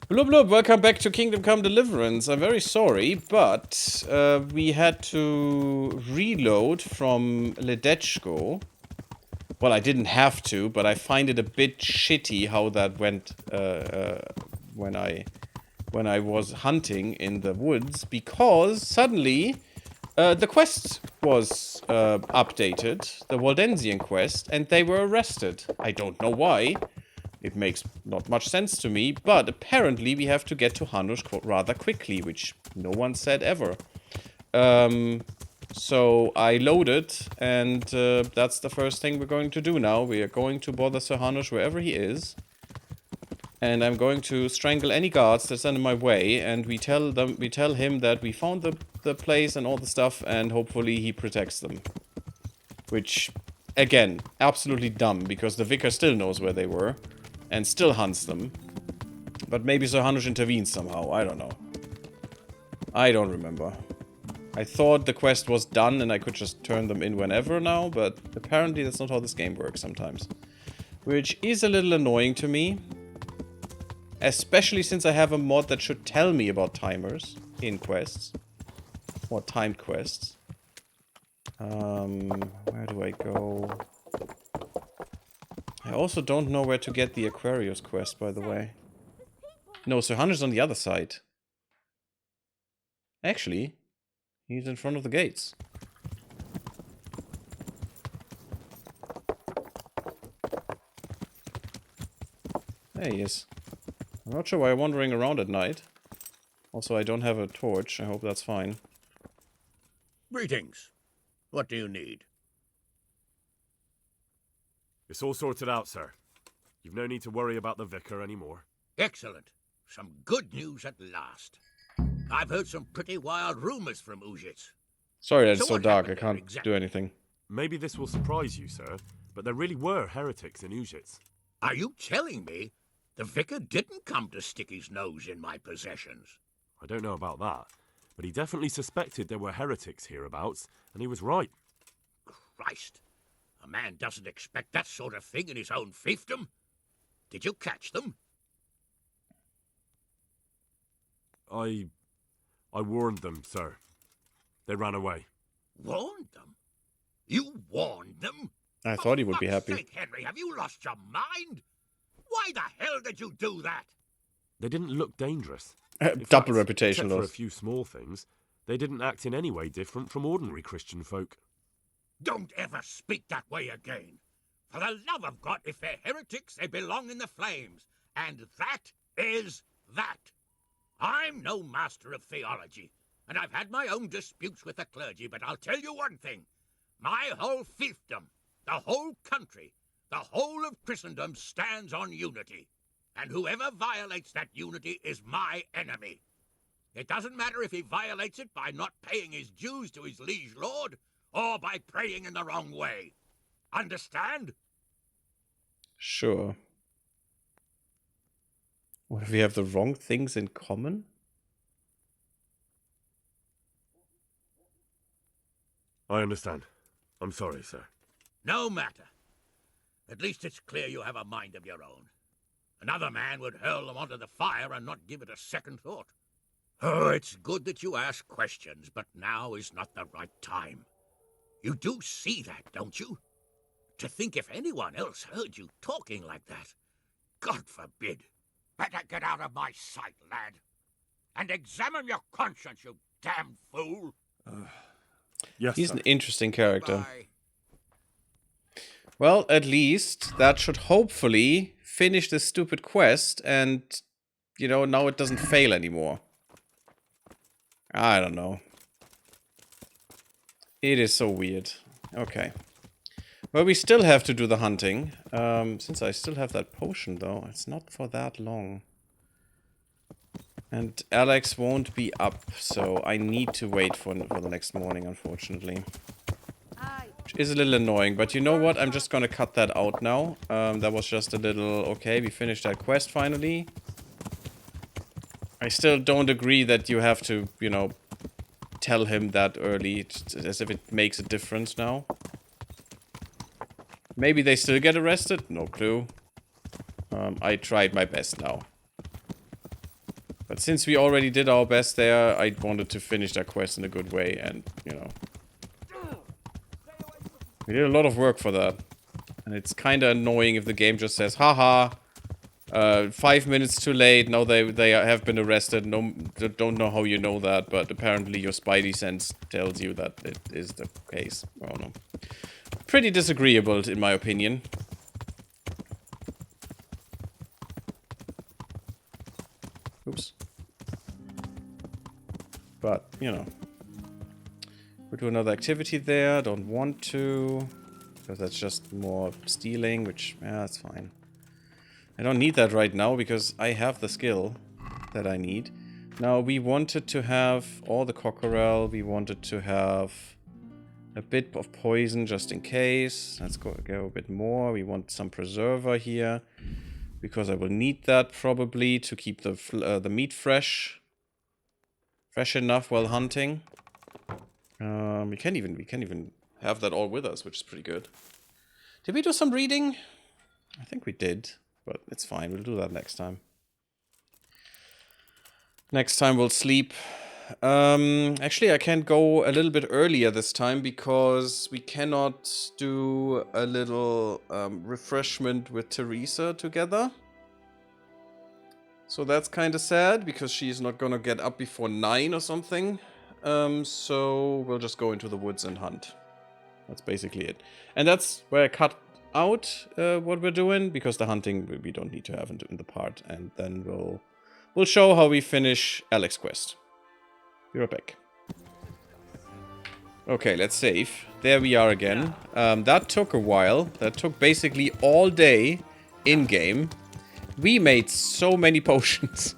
Blub blub, welcome back to Kingdom Come Deliverance. I'm very sorry, but we had to reload from Ledechko. Well, I didn't have to, but I find it a bit shitty how that went when I was hunting in the woods, because suddenly the quest was updated, the Waldensian quest, and they were arrested. I don't know why. It makes not much sense to me, but apparently we have to get to Hanush rather quickly, which no one said ever. So I loaded, and that's the first thing we're going to do now. We are going to bother Sir Hanush wherever he is. And I'm going to strangle any guards that stand in my way, and we tell him that we found the place and all the stuff, and hopefully he protects them. Which, again, absolutely dumb, because the vicar still knows where they were. And still hunts them. But maybe Sir Hanush intervenes somehow. I don't know. I don't remember. I thought the quest was done and I could just turn them in whenever now, but apparently that's not how this game works sometimes. Which is a little annoying to me. Especially since I have a mod that should tell me about timers in quests. Or timed quests. Where do I go? I also don't know where to get the Aquarius quest, by the way. No, Sir Hanush's on the other side. Actually, he's in front of the gates. There he is. I'm not sure why I'm wandering around at night. Also, I don't have a torch. I hope that's fine. Greetings. What do you need? It's all sorted out, sir. You've no need to worry about the vicar anymore. Excellent. Some good news at last. I've heard some pretty wild rumors from Uzhitz. Sorry that it's so what dark. I happened can't there exactly? do anything. Maybe this will surprise you, sir, but there really were heretics in Uzhitz. Are you telling me the vicar didn't come to stick his nose in my possessions? I don't know about that, but he definitely suspected there were heretics hereabouts, and he was right. Christ. A man doesn't expect that sort of thing in his own fiefdom. Did you catch them? I warned them, sir. They ran away. Warned them? You warned them? I thought he would be happy. For fuck's sake, Henry, have you lost your mind? Why the hell did you do that? They didn't look dangerous. Double reputation except for a loss. few small things, they didn't act in any way different from ordinary Christian folk. Don't ever speak that way again. For the love of God, if they're heretics, they belong in the flames. And that is that. I'm no master of theology, and I've had my own disputes with the clergy, but I'll tell you one thing. My whole fiefdom, the whole country, the whole of Christendom stands on unity. And whoever violates that unity is my enemy. It doesn't matter if he violates it by not paying his dues to his liege lord, or by praying in the wrong way. Understand? Sure. What if we have the wrong things in common? I understand. I'm sorry, sir. No matter. At least it's clear you have a mind of your own. Another man would hurl them onto the fire and not give it a second thought. Oh, it's good that you ask questions, but now is not the right time. You do see that, don't you? To think if anyone else heard you talking like that. God forbid. Better get out of my sight, lad. And examine your conscience, you damn fool. Yes, He's sir. an interesting character. Bye. Well, at least that should hopefully finish this stupid quest and, you know, now it doesn't fail anymore. I don't know. It is so weird. Okay. Well, we still have to do the hunting. Since I still have that potion, though, it's not for that long. And Alex won't be up, so I need to wait for the next morning, unfortunately. Which is a little annoying, but you know what? I'm just gonna cut that out now. That was just a little... Okay, we finished that quest finally. I still don't agree that you have to, you know, tell him that early, as if it makes a difference now. Maybe they still get arrested? No clue. I tried my best now. But since we already did our best there, I wanted to finish that quest in a good way, and, you know. We did a lot of work for that. And it's kind of annoying if the game just says, haha, 5 minutes too late, now they have been arrested. No, don't know how you know that, but apparently your spidey sense tells you that it is the case. I don't know. Pretty disagreeable, in my opinion. Oops. But, you know. We'll do another activity there. Don't want to. Because that's just more stealing, which, yeah, that's fine. I don't need that right now because I have the skill that I need. Now, we wanted to have all the cockerel. We wanted to have a bit of poison just in case. Let's go a bit more. We want some preserver here. Because I will need that probably to keep the meat fresh. Fresh enough while hunting. We can even have that all with us, which is pretty good. Did we do some reading? I think we did, but it's fine. We'll do that next time. Next time we'll sleep. Actually, I can't go a little bit earlier this time because we cannot do a little refreshment with Teresa together. So that's kind of sad because she's not gonna get up before 9 or something. So we'll just go into the woods and hunt. That's basically it. And that's where I cut out what we're doing because the hunting we don't need to have in the part. And then we'll show how we finish Alex's quest. Be right back. Okay, let's save. There we are again. That took a while. That took basically all day in-game. We made so many potions.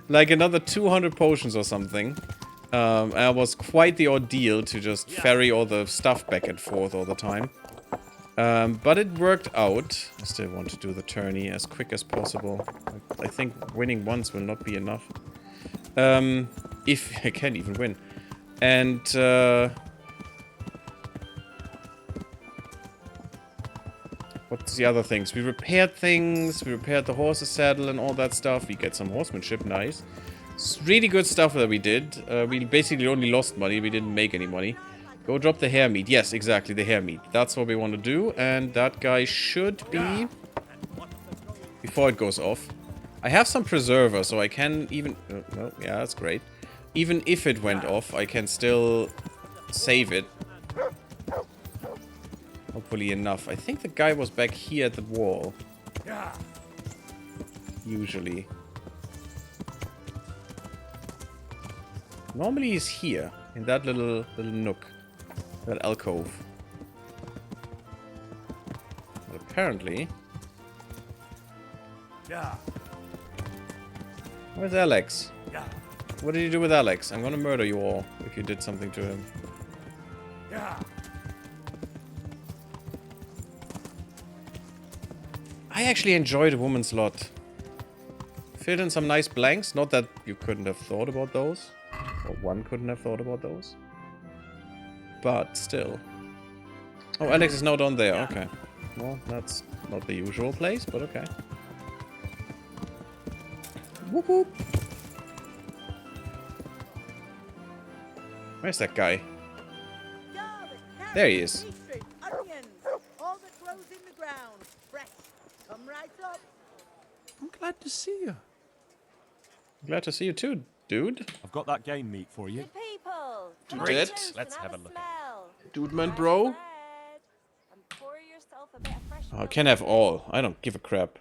Like another 200 potions or something. And it was quite the ordeal to just ferry all the stuff back and forth all the time. But it worked out. I still want to do the tourney as quick as possible. I think winning once will not be enough. If I can even win. And what's the other things? We repaired things. We repaired the horse's saddle and all that stuff. We get some horsemanship. Nice. It's really good stuff that we did. We basically only lost money. We didn't make any money. Go drop the hair meat. Yes, exactly. The hair meat. That's what we want to do. And that guy should be... Before it goes off. I have some preserver, so I can even... well, yeah, that's great. Even if it went off, I can still save it. Hopefully enough. I think the guy was back here at the wall. Usually. Normally he's here. In that little nook. That alcove. But apparently... Where's Alex? What did you do with Alex? I'm gonna murder you all if you did something to him. I actually enjoyed a woman's lot. Filled in some nice blanks. Not that you couldn't have thought about those. Or one couldn't have thought about those. But still. Oh, Alex is now down there. Okay. Well, that's not the usual place, but okay. Whoop whoop. Where's that guy? There he is. I'm glad to see you. Glad to see you too, dude. I've got that game meat for you. You did? Let's have a look. Dude, man, bro. Oh, I can have all. I don't give a crap.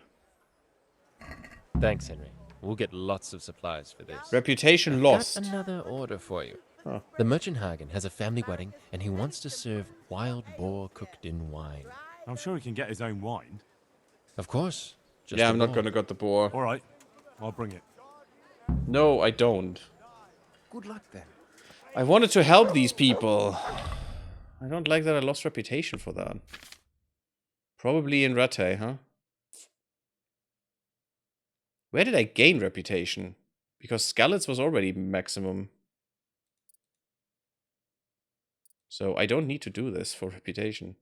Thanks, Henry. We'll get lots of supplies for this. Reputation lost. Got another order for you. Oh. The merchant Hagen has a family wedding, and he wants to serve wild boar cooked in wine. I'm sure he can get his own wine. Of course. Just Yeah, a I'm not boar. gonna get the boar. All right, I'll bring it. No, I don't. Good luck then. I wanted to help these people. I don't like that I lost reputation for that. Probably in Rete, huh? Where did I gain reputation? Because Skalitz was already maximum. So I don't need to do this for reputation.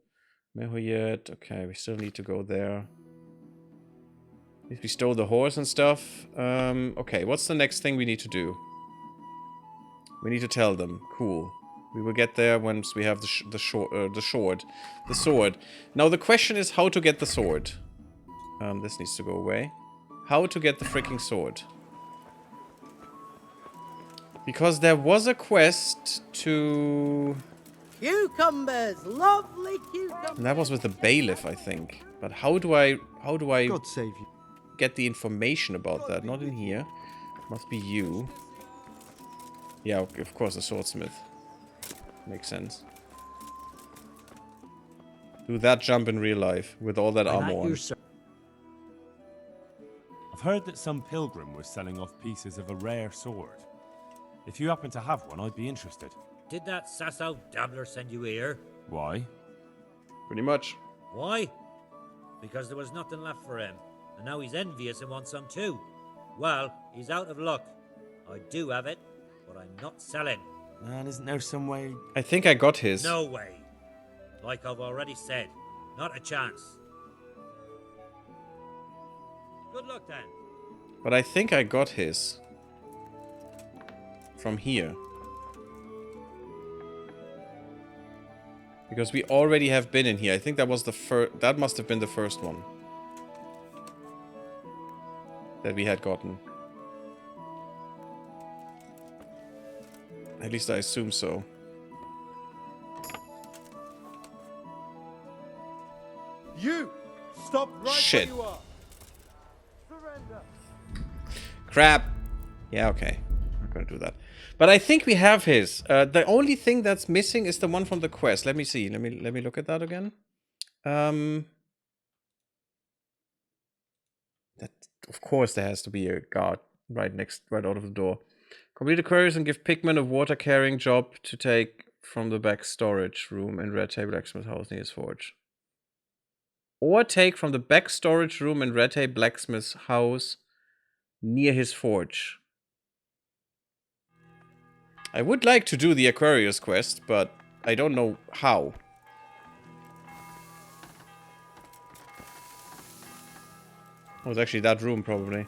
Mehoyet, okay, we still need to go there. We stole the horse and stuff. Okay, what's the next thing we need to do? We need to tell them. Cool. We will get there once we have the sword. Now the question is how to get the sword. This needs to go away. How to get the freaking sword. Because there was a quest to... Cucumbers! Lovely cucumbers! And that was with the bailiff, I think. But how do I God save you. get the information about that? Not in here. Must be you. Yeah, of course, the swordsmith. Makes sense. Do that jump in real life with all that armor on. I've heard that some pilgrim was selling off pieces of a rare sword. If you happen to have one, I'd be interested. Did that sasso dabbler send you here? Why? Pretty much. Why? Because there was nothing left for him, and now he's envious and wants some too. Well, he's out of luck. I do have it, but I'm not selling. Man, isn't there some way... I think I got his. No way. Like I've already said, not a chance. Good luck then. But I think I got his. From here. Because we already have been in here. I think that was the first... That must have been the first one. That we had gotten. At least I assume so. You! Stop right Shit. where you are! Surrender! Crap! Yeah, okay. I'm not gonna do that. But I think we have his. The only thing that's missing is the one from the quest. Let me see. Let me look at that again. That, of course there has to be a guard right out of the door. Complete the queries and give Pigman a water carrying job to take from the back storage room in Reticle Blacksmith House near his forge. Or take from the back storage room in Reticle Blacksmith's house near his forge. I would like to do the Aquarius quest, but I don't know how. Oh, it's actually that room, probably.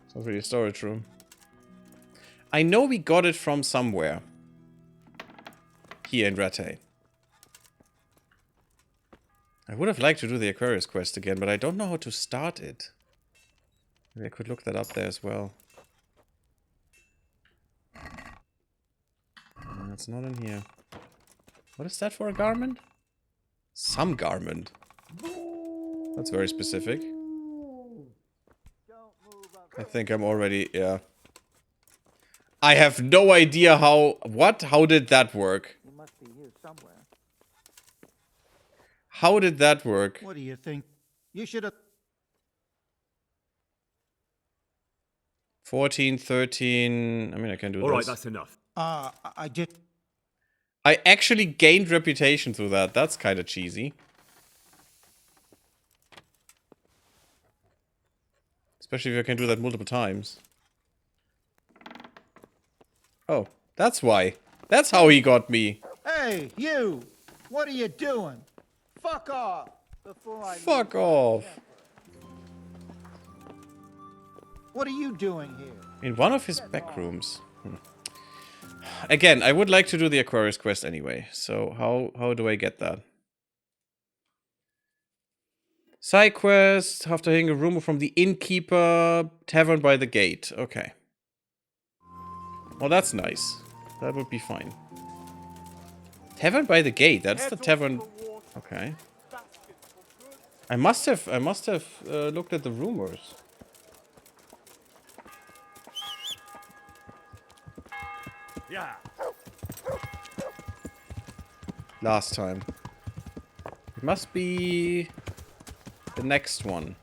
It's not really a storage room. I know we got it from somewhere. Here in Reticle. I would have liked to do the Aquarius quest again, but I don't know how to start it. Maybe I could look that up there as well. It's not in here. What is that for a garment? Some garment. That's very specific. I think I'm already, yeah. I have no idea how, what? How did that work? You must be here somewhere. How did that work? What do you think? You should have... 14, 13, I mean I can do All right, this. that's enough. I did... I actually gained reputation through that. That's kind of cheesy. Especially if I can do that multiple times. Oh, that's why. That's how he got me. Hey, you! What are you doing? Fuck off! Before I Fuck off. What are you doing here? In one of his back rooms. Again, I would like to do the Aquarius quest anyway. So how do I get that? Side quest, after hearing a rumor from the innkeeper, tavern by the gate. Okay. Well, that's nice. That would be fine. Tavern by the gate, that's the tavern. Okay. I must have looked at the rumors. Yeah. Last time. It must be the next one.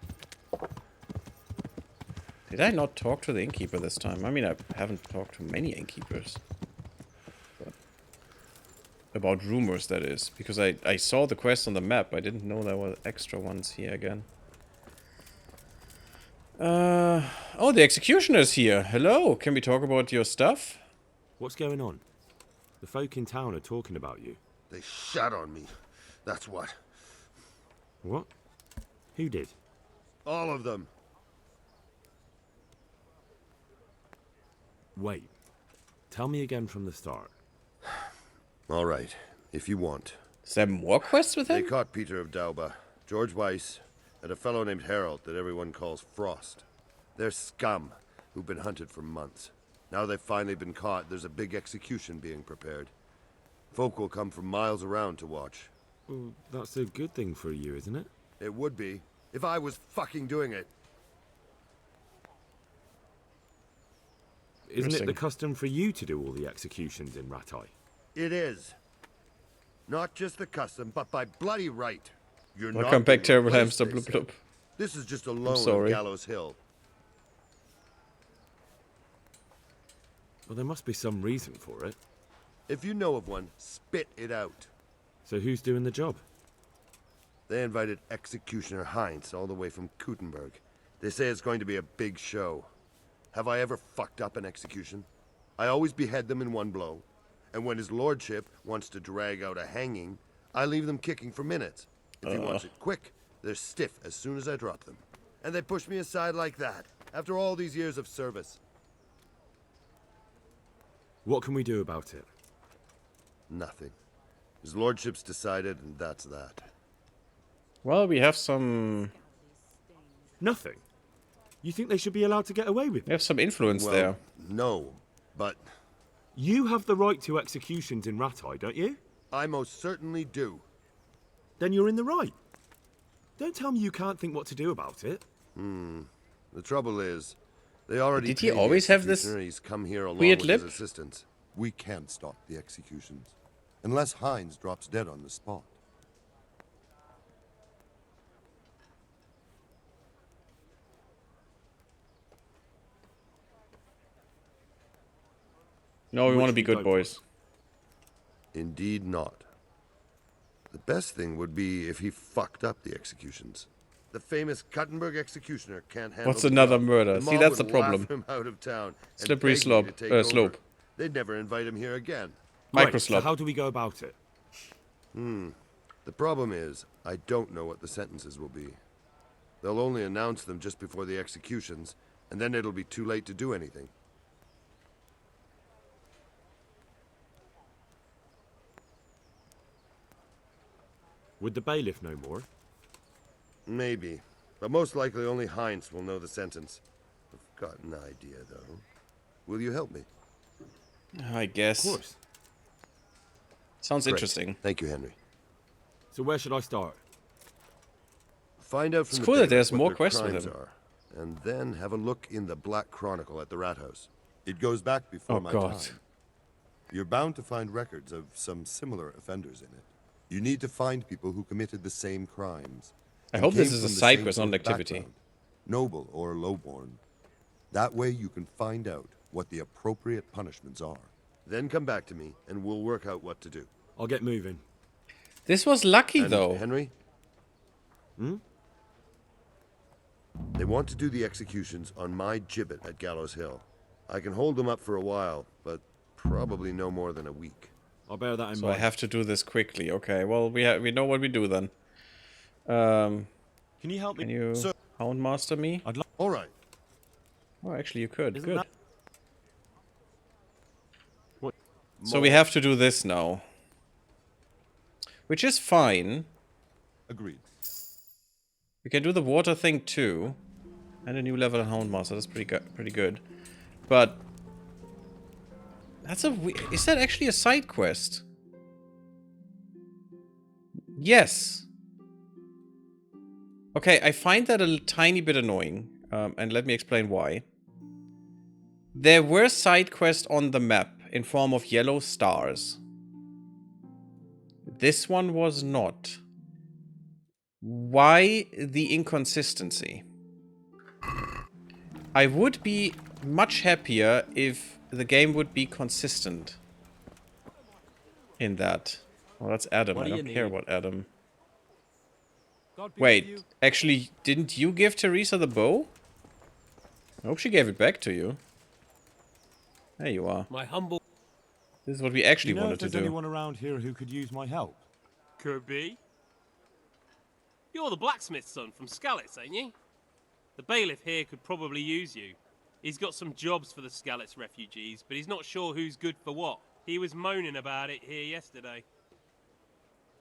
Did I not talk to the innkeeper this time? I mean, I haven't talked to many innkeepers. But about rumors, that is. Because I saw the quest on the map. I didn't know there were extra ones here again. Oh, the executioner's here. Hello, can we talk about your stuff? What's going on? The folk in town are talking about you. They shot on me. That's what. What? Who did? All of them. Wait. Tell me again from the start. All right, if you want. Is there more quests with They him? caught Peter of Dauba, George Weiss, and a fellow named Harold that everyone calls Frost. They're scum who've been hunted for months. Now they've finally been caught, there's a big execution being prepared. Folk will come from miles around to watch. Well, that's a good thing for you, isn't it? It would be, if I was fucking doing it. Isn't it Interesting. the custom for you to do all the executions in Ratai? It is. Not just the custom, but by bloody right. You're not Welcome back, being terrible replaced, hamster. they Bloop said. bloop. This is just a loan sorry. of Gallows Hill. Well, there must be some reason for it. If you know of one, spit it out. So who's doing the job? They invited Executioner Heinz all the way from Kuttenberg. They say it's going to be a big show. Have I ever fucked up an execution? I always behead them in one blow. And when his lordship wants to drag out a hanging, I leave them kicking for minutes. If he wants it quick, they're stiff as soon as I drop them. And they push me aside like that, after all these years of service. What can we do about it? Nothing. His lordship's decided, and that's that. Well, we have some... Nothing? You think they should be allowed to get away with We it? have some influence Well, there. no, but You have the right to executions in Ratai, don't you? I most certainly do. Then you're in the right. Don't tell me you can't think what to do about it. The trouble is, they already Did he paid the always have this executioner. He's come here along weird with lip? his assistants. We can't stop the executions, unless Heinz drops dead on the spot. No, we Which want to be we good don't boys. Indeed not. The best thing would be if he fucked up the executions. The famous Kuttenberg executioner can't handle What's the another job. murder? The See, mob that's would the problem. laugh him out of town and Slippery beg me slope. to take over. Slope. They'd never invite him here again. Right, Microslop. so how do we go about it? The problem is, I don't know what the sentences will be. They'll only announce them just before the executions, and then it'll be too late to do anything. Would the bailiff know more? Maybe. But most likely only Heinz will know the sentence. I've got an idea, though. Will you help me? I guess. Of course. Sounds Great. interesting. Thank you, Henry. So where should I start? Find out from It's the cool that bailiff there's what more their quests with crimes him. are, and then have a look in the Black Chronicle at the Rat House. It goes back before Oh, my God. time. You're bound to find records of some similar offenders in it. You need to find people who committed the same crimes. I and hope this came is a from the side same quest, not an sort of activity. background, noble or lowborn. That way you can find out what the appropriate punishments are. Then come back to me, and we'll work out what to do. I'll get moving. This was lucky, And though. Henry? They want to do the executions on my gibbet at Gallows Hill. I can hold them up for a while, but probably no more than a week. I'll bear that in So I mind. have to do this quickly. Okay, well, we know what we do then. Can you help me? Can you Houndmaster me? All right. Oh, actually, you could. Isn't Good. that- What? So we have to do this now. Which is fine. Agreed. We can do the water thing too. And a new level in Houndmaster. That's pretty good. But that's is that actually a side quest? Yes. Okay, I find that a tiny bit annoying. And let me explain why. There were side quests on the map in form of yellow stars. This one was not. Why the inconsistency? I would be much happier if the game would be consistent in that. Well, that's Adam. I don't care about Adam. Wait, actually, didn't you give Teresa the bow? I hope she gave it back to you. There you are. My humble... This is what we Do actually you know wanted if to there's do. anyone around here who could use my help? Could be. You're the blacksmith's son from Skalitz, ain't you? The bailiff here could probably use you. He's got some jobs for the Skalitz refugees, but he's not sure who's good for what. He was moaning about it here yesterday.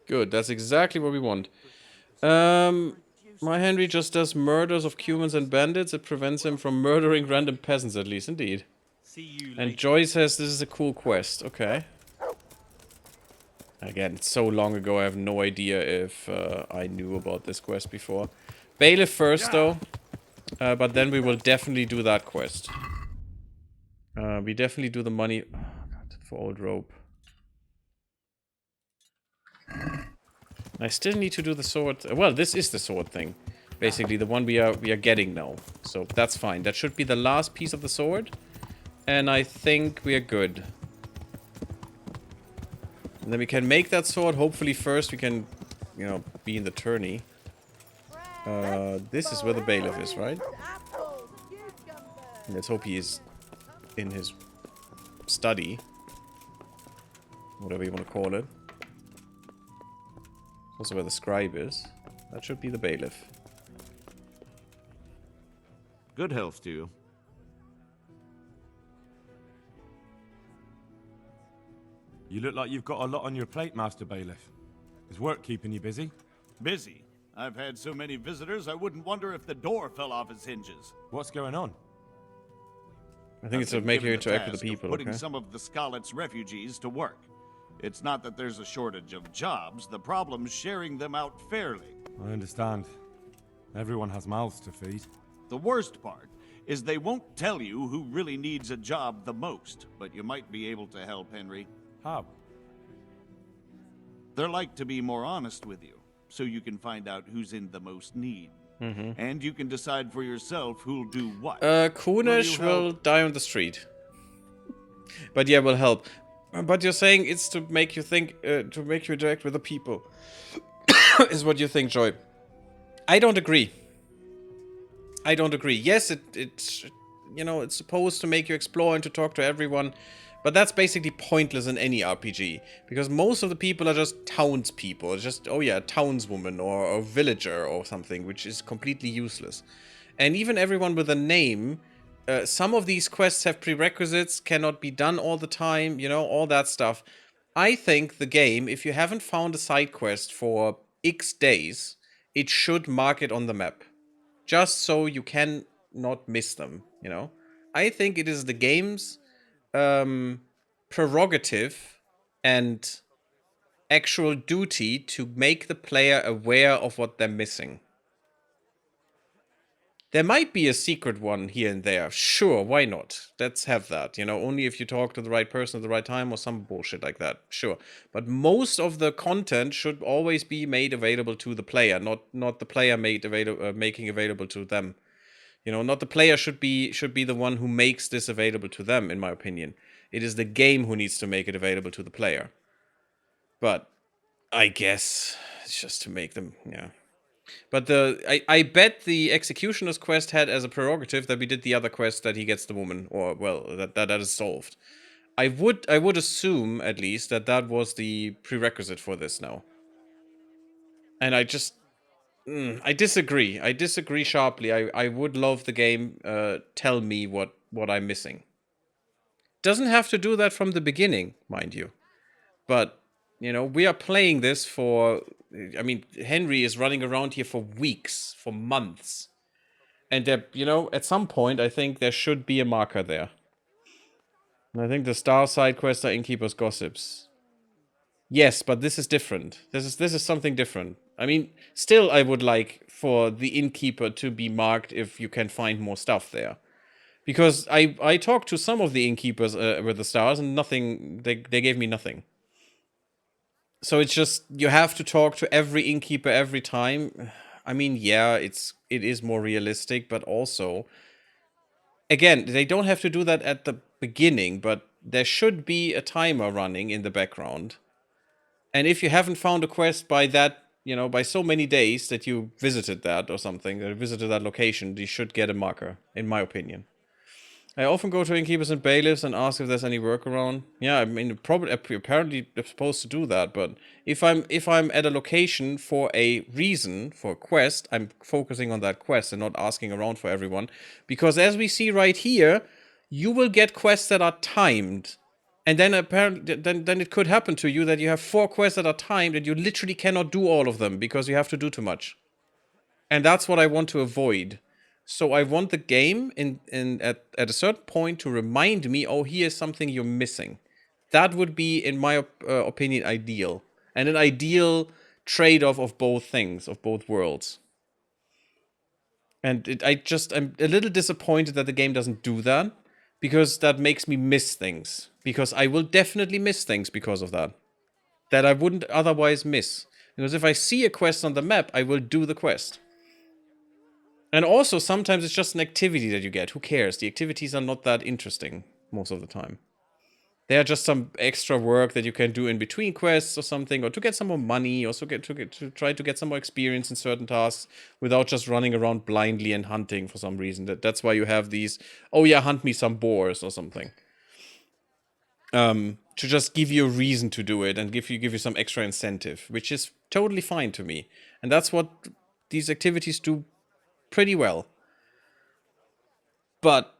Good, that's exactly what we want. My Henry just does murders of humans and bandits. It prevents him from murdering random peasants, at least. Indeed. See you And later. Joy says this is a cool quest. Okay. Again, it's so long ago, I have no idea if I knew about this quest before. Bailiff first, though. But then we will definitely do that quest. We definitely do the money... Oh, God, for old rope. I still need to do the sword... Well, this is the sword thing. Basically, the one we are getting now. So, that's fine. That should be the last piece of the sword. And I think we are good. And then we can make that sword. Hopefully first we can, you know, be in the tourney. This is where the bailiff is, right? Let's hope he is in his study. Whatever you want to call it. Also where the scribe is. That should be the bailiff. Good health to you. You look like you've got a lot on your plate, Master Bailiff. Is work keeping you busy? Busy? I've had so many visitors, I wouldn't wonder if the door fell off its hinges. What's going on? I think it's to I've been make you given the interact with task the of people, putting okay? some of the Skalitz refugees to work. It's not that there's a shortage of jobs, the problem's sharing them out fairly. I understand. Everyone has mouths to feed. The worst part is they won't tell you who really needs a job the most, but you might be able to help, Henry. How? They're like to be more honest with you, so you can find out who's in the most need. And you can decide for yourself who'll do what. Kunish will die on the street. But yeah, will help. But you're saying it's to make you think, to make you interact with the people. Is what you think, Joy. I don't agree. I don't agree. Yes, it's, you know, it's supposed to make you explore and to talk to everyone. But that's basically pointless in any RPG. Because most of the people are just townspeople. It's just, oh yeah, a townswoman or a villager or something, which is completely useless. And even everyone with a name, some of these quests have prerequisites, cannot be done all the time, you know, all that stuff. I think the game, if you haven't found a side quest for X days, it should mark it on the map. Just so you can not miss them, you know. I think it is the game's prerogative and actual duty to make the player aware of what they're missing. There might be a secret one here and there. Sure, why not? Let's have that. You know, only if you talk to the right person at the right time or some bullshit like that. Sure. But most of the content should always be made available to the player, not the player making available to them. You know, not the player should be the one who makes this available to them, in my opinion. It is the game who needs to make it available to the player. But I guess it's just to make them, yeah. But I bet the Executioner's quest had as a prerogative that we did the other quest that he gets the woman, or well, that is solved. I would assume at least that was the prerequisite for this now. And I just I disagree. I disagree sharply. I would love the game tell me what I'm missing. Doesn't have to do that from the beginning, mind you. But you know, we are playing this for... I mean, Henry is running around here for weeks, for months. And, you know, at some point, I think there should be a marker there. And I think the star side quests are Innkeeper's Gossips. Yes, but this is different. This is something different. I mean, still I would like for the Innkeeper to be marked if you can find more stuff there. Because I talked to some of the Innkeepers with the stars and nothing... They gave me nothing. So it's just, you have to talk to every innkeeper every time. I mean, yeah, it is more realistic, but also, again, they don't have to do that at the beginning, but there should be a timer running in the background. And if you haven't found a quest by that, you know, by so many days that you visited that or something, or visited that location, you should get a marker, in my opinion. I often go to innkeepers and bailiffs and ask if there's any workaround. Yeah, I mean, probably apparently they're supposed to do that, but if I'm at a location for a reason, for a quest, I'm focusing on that quest and not asking around for everyone, because as we see right here, you will get quests that are timed, and then apparently then it could happen to you that you have 4 quests that are timed and you literally cannot do all of them because you have to do too much, and that's what I want to avoid. So I want the game at a certain point to remind me, oh, here's something you're missing. That would be, in my opinion, ideal. And an ideal trade-off of both things, of both worlds. And I'm a little disappointed that the game doesn't do that, because that makes me miss things. Because I will definitely miss things because of that. That I wouldn't otherwise miss. Because if I see a quest on the map, I will do the quest. And also, sometimes it's just an activity that you get. Who cares? The activities are not that interesting most of the time. They are just some extra work that you can do in between quests or something, or to get some more money, also to try to get some more experience in certain tasks without just running around blindly and hunting for some reason. That's why you have these, oh yeah, hunt me some boars or something. To just give you a reason to do it and give you some extra incentive, which is totally fine to me. And that's what these activities do pretty well. But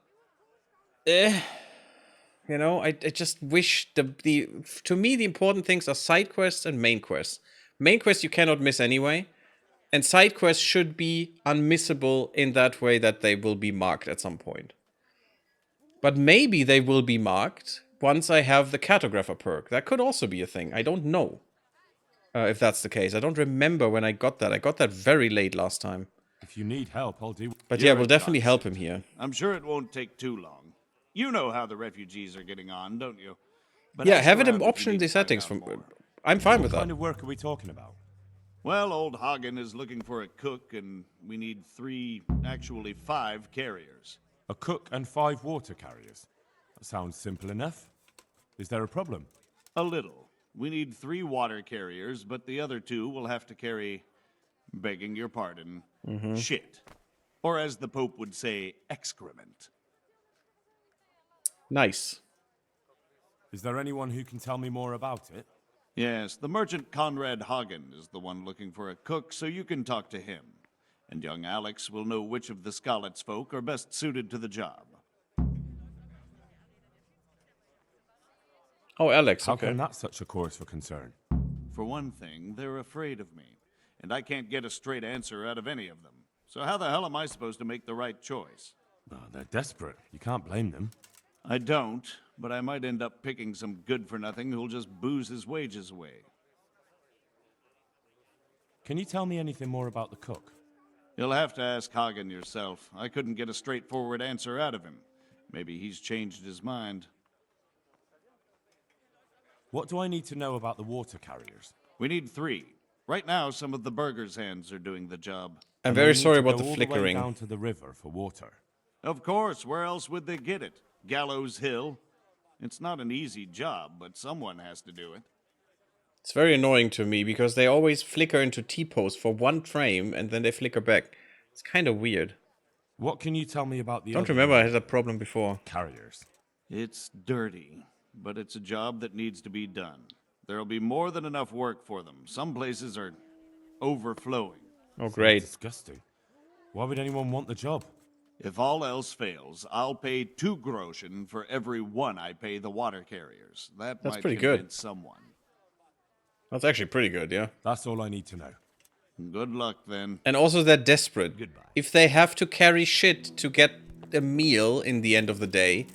you know, I just wish to me the important things are side quests and main quests. Main quests you cannot miss anyway, and side quests should be unmissable in that way that they will be marked at some point. But maybe they will be marked once I have the cartographer perk. That could also be a thing. I don't know if that's the case. I don't remember when I got that. I got that very late last time. If you need help, I'll do. But yeah, we'll definitely help him here. I'm sure it won't take too long. You know how the refugees are getting on, don't you? But yeah, have it an option in the settings. I'm fine with that. What kind of work are we talking about? Well, old Hagen is looking for a cook, and we need 5 carriers. A cook and 5 water carriers. That sounds simple enough. Is there a problem? A little. We need 3 water carriers, but the other 2 will have to carry, begging your pardon, shit. Or as the Pope would say, excrement. Nice. Is there anyone who can tell me more about it? Yes, the merchant Conrad Hagen is the one looking for a cook, so you can talk to him. And young Alex will know which of the Skalitz folk are best suited to the job. Oh, Alex, How come that's such a cause for concern? For one thing, they're afraid of me, and I can't get a straight answer out of any of them. So how the hell am I supposed to make the right choice? Oh, they're desperate. You can't blame them. I don't, but I might end up picking some good-for-nothing who'll just booze his wages away. Can you tell me anything more about the cook? You'll have to ask Hagen yourself. I couldn't get a straightforward answer out of him. Maybe he's changed his mind. What do I need to know about the water carriers? We need 3. Right now, some of the burgers' hands are doing the job. I'm very sorry about the all flickering. The way down to the river for water. Of course, where else would they get it? Gallows Hill? It's not an easy job, but someone has to do it. It's very annoying to me because they always flicker into T-pose for 1 frame and then they flicker back. It's kind of weird. What can you tell me about the Don't remember I had that problem before. Carriers. It's dirty, but it's a job that needs to be done. There'll be more than enough work for them. Some places are overflowing. Oh, great. Sounds disgusting. Why would anyone want the job? If all else fails, I'll pay 2 groschen for every 1 I pay the water carriers. That's might pretty convince good. Someone. That's actually pretty good, yeah. That's all I need to know. Good luck, then. And also they're desperate. Goodbye. If they have to carry shit to get a meal in the end of the day,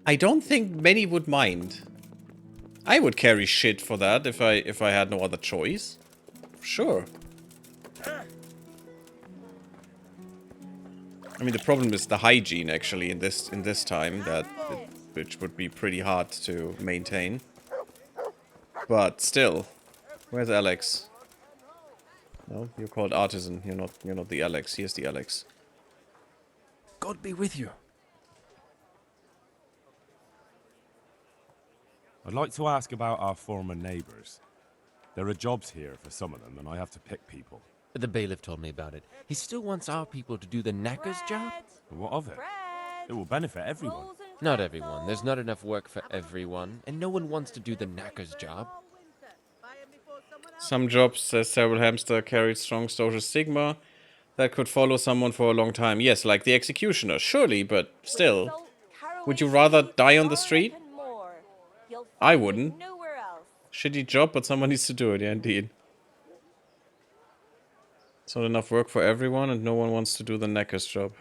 I don't think many would mind. I would carry shit for that if I had no other choice. Sure. I mean, the problem is the hygiene actually in this time which would be pretty hard to maintain. But still, where's Alex? No, you're called Artisan. You're not the Alex. Here's the Alex. God be with you. I'd like to ask about our former neighbors. There are jobs here for some of them, and I have to pick people. The bailiff told me about it. He still wants our people to do the knacker's job. What of it? It will benefit everyone. Not everyone. There's not enough work for everyone, and no one wants to do the knacker's job. Some jobs, says Several Hamster, carried strong social stigma that could follow someone for a long time. Yes, like the executioner, surely, but still. Would you rather die on the street? I wouldn't. Shitty job, but someone needs to do it, yeah, indeed. It's not enough work for everyone, and no one wants to do the knacker's job.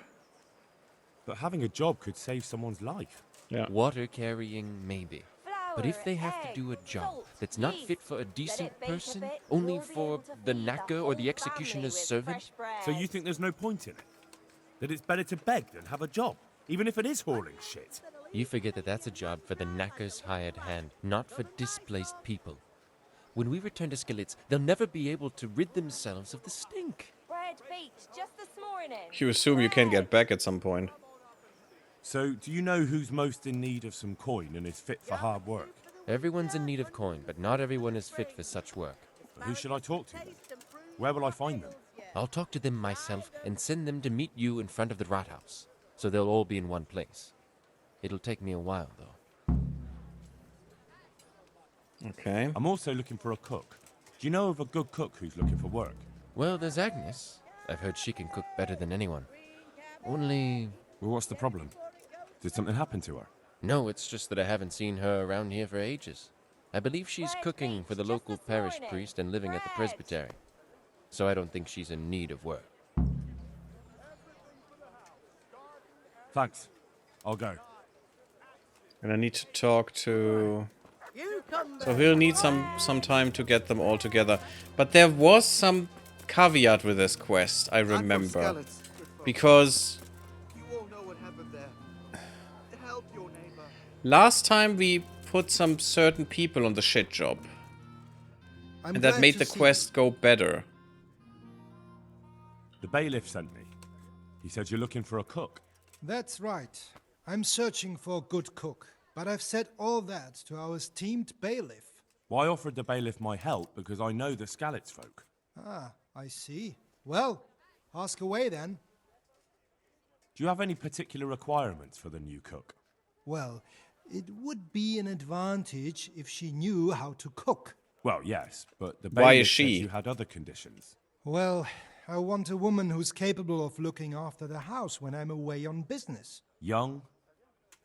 But having a job could save someone's life. Yeah. Water carrying, maybe. But if they have to do a job that's not fit for a decent person, only for the knacker or the executioner's servant? So you think there's no point in it? That it's better to beg than have a job, even if it is hauling shit? You forget that that's a job for the knacker's hired hand, not for displaced people. When we return to Skillets, they'll never be able to rid themselves of the stink. You assume you can get back at some point. So, do you know who's most in need of some coin and is fit for hard work? Everyone's in need of coin, but not everyone is fit for such work. But who should I talk to then? Where will I find them? I'll talk to them myself and send them to meet you in front of the rat house, so they'll all be in one place. It'll take me a while, though. Okay. I'm also looking for a cook. Do you know of a good cook who's looking for work? Well, there's Agnes. I've heard she can cook better than anyone. Only... Well, what's the problem? Did something happen to her? No, it's just that I haven't seen her around here for ages. I believe she's cooking for the local parish priest and living at the presbytery. So I don't think she's in need of work. Thanks. I'll go. And I need to talk to... So he'll need some time to get them all together. But there was some caveat with this quest, I remember. Because... last time we put some certain people on the shit job. And that made the quest go better. The bailiff sent me. He said you're looking for a cook. That's right. I'm searching for a good cook. But I've said all that to our esteemed bailiff. Well, I offered the bailiff my help because I know the Skalitz folk. Ah, I see. Well, ask away then. Do you have any particular requirements for the new cook? Well, it would be an advantage if she knew how to cook. Well, yes, but the Why bailiff is she? said you had other conditions. Well, I want a woman who's capable of looking after the house when I'm away on business. Young,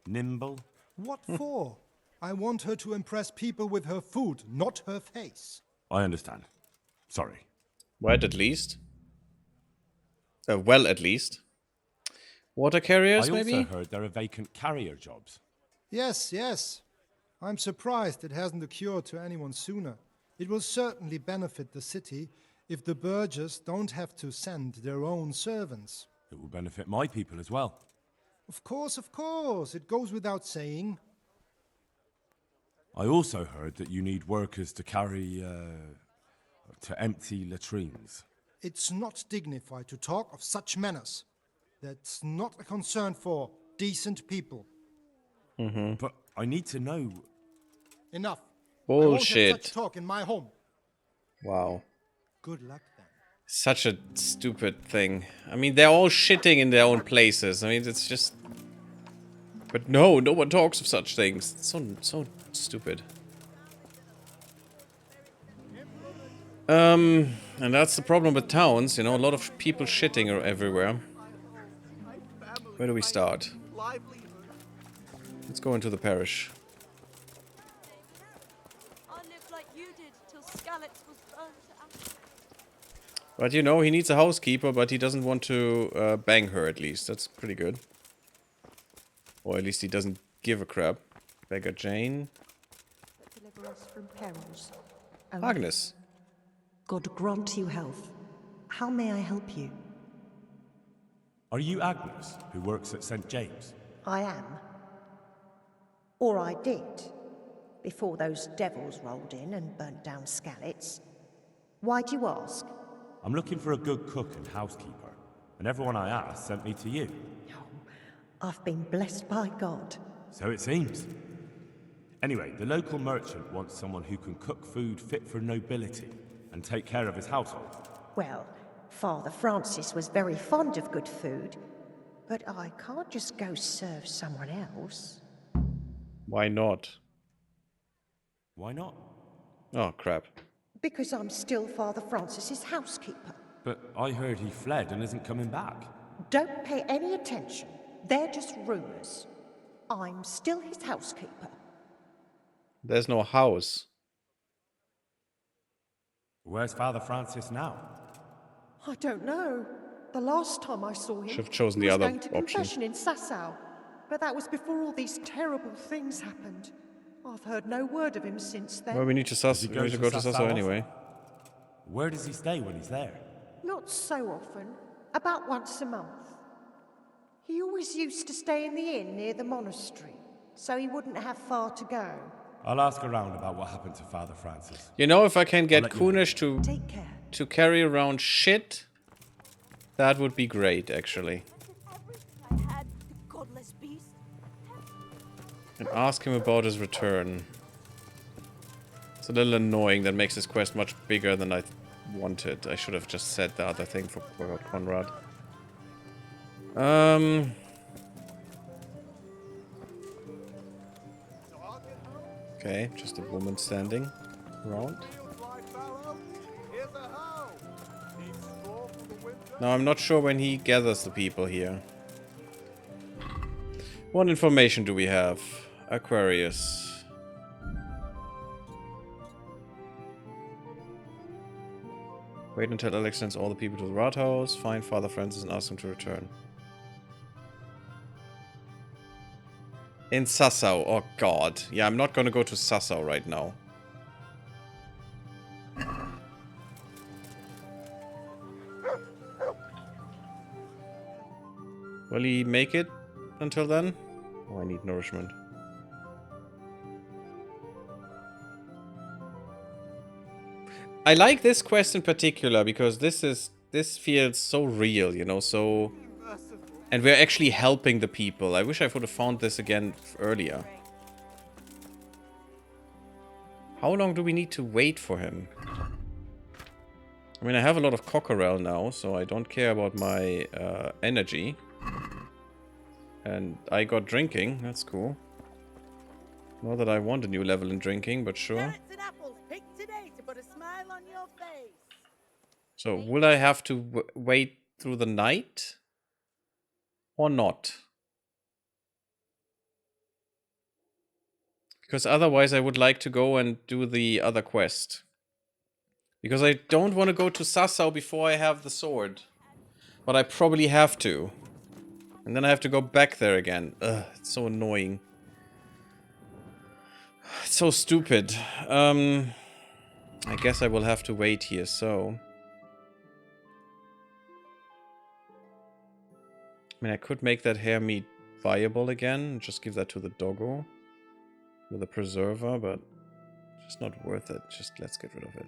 nimble. What for? I want her to impress people with her food, not her face. I understand. Sorry. Well, at least. Well, at least. Water carriers, maybe? I also heard there are vacant carrier jobs. Yes, yes. I'm surprised it hasn't occurred to anyone sooner. It will certainly benefit the city if the burghers don't have to send their own servants. It will benefit my people as well. Of course, it goes without saying. I also heard that you need workers to carry, to empty latrines. It's not dignified to talk of such manners. That's not a concern for decent people. But I need to know... Enough. Bullshit. I won't have such talk in my home. Wow. Good luck then. Such a stupid thing. I mean, they're all shitting in their own places. I mean, it's just... But no one talks of such things. It's so stupid. And that's the problem with towns, you know, a lot of people shitting are everywhere. Where do we start? Let's go into the parish. But you know, he needs a housekeeper, but he doesn't want to bang her at least. That's pretty good. Or at least he doesn't give a crap. Beggar Jane. Deliver us from perils. Agnes. God grant you health. How may I help you? Are you Agnes, who works at St. James? I am. Or I did, before those devils rolled in and burnt down Skalitz. Why do you ask? I'm looking for a good cook and housekeeper, and everyone I asked sent me to you. I've been blessed by God. So it seems. Anyway, the local merchant wants someone who can cook food fit for nobility and take care of his household. Well, Father Francis was very fond of good food. But I can't just go serve someone else. Why not? Why not? Oh, crap. Because I'm still Father Francis's housekeeper. But I heard he fled and isn't coming back. Don't pay any attention. They're just rumors. I'm still his housekeeper. There's no house. Where's Father Francis now? I don't know. The last time I saw him, Should have chosen he the was other going to option. confession in Sasau. But that was before all these terrible things happened. I've heard no word of him since then. Well, we need to Does he we need to go to Sasso often? anyway. Where does he stay when he's there? Not so often. About once a month. He always used to stay in the inn near the monastery, so he wouldn't have far to go. I'll ask around about what happened to Father Francis. You know, if I can get let you know. Kunish Take care. to carry around shit, that would be great, actually. And ask him about his return. It's a little annoying. That makes this quest much bigger than I wanted. I should have just said the other thing for Conrad. Okay, just a woman standing around. Now, I'm not sure when he gathers the people here. What information do we have? Aquarius. Wait until Alex sends all the people to the Rathaus, find Father Francis and ask him to return. In Sassau. Oh god. Yeah, I'm not gonna go to Sassau right now. Will he make it until then? Oh, I need nourishment. I like this quest in particular because this feels so real, you know, so... And we're actually helping the people. I wish I would have found this again earlier. How long do we need to wait for him? I mean, I have a lot of cockerel now, so I don't care about my energy. And I got drinking. That's cool. Not that I want a new level in drinking, but sure. Carrots and apples picked today to put a smile on your face. So, will I have to wait through the night? Or not? Because otherwise I would like to go and do the other quest. Because I don't want to go to Sassau before I have the sword. But I probably have to. And then I have to go back there again. Ugh, it's so annoying. It's so stupid. I guess I will have to wait here, so... I mean, I could make that hare meat viable again and just give that to the doggo with a preserver, but it's just not worth it. Just let's get rid of it.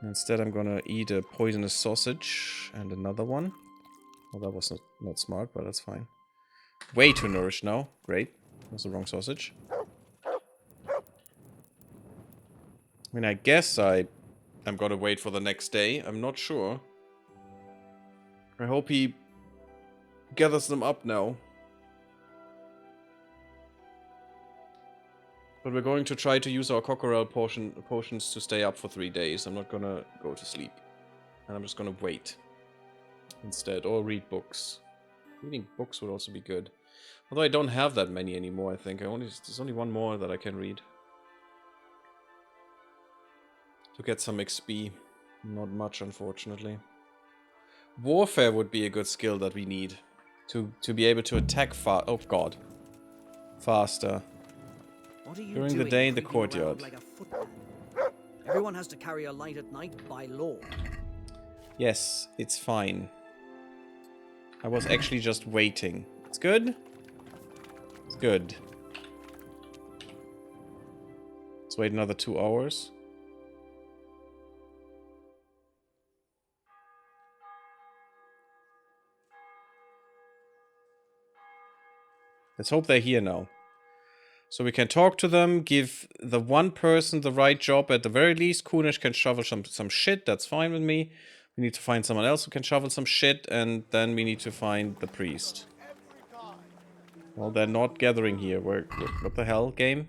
Instead, I'm gonna eat a poisonous sausage and another one. Well, that was not smart, but that's fine. Way too nourished now. Great. That was the wrong sausage. I mean, I guess I'm gonna wait for the next day. I'm not sure. I hope he gathers them up now. But we're going to try to use our cockerel potions to stay up for 3 days. I'm not gonna go to sleep. And I'm just gonna wait instead, or read books. Reading books would also be good. Although I don't have that many anymore, I think. There's only one more that I can read. To get some XP. Not much, unfortunately. Warfare would be a good skill that we need. To be able to attack oh god. Faster. During the day in the courtyard. Like everyone has to carry a light at night by law. Yes, it's fine. I was actually just waiting. It's good? It's good. Let's wait another 2 hours. Let's hope they're here now. So we can talk to them, give the one person the right job at the very least. Kunish can shovel some shit, that's fine with me. We need to find someone else who can shovel some shit, and then we need to find the priest. Well, they're not gathering here. What the hell, game?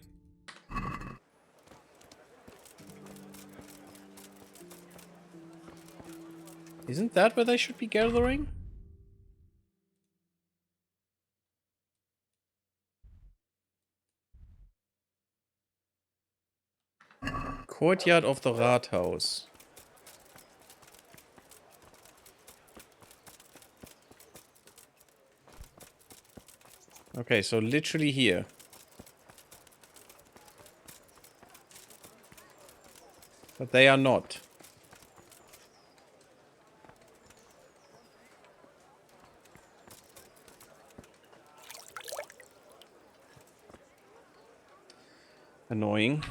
Isn't that where they should be gathering? Courtyard of the Rathaus. Okay, so literally here. But they are not. Annoying.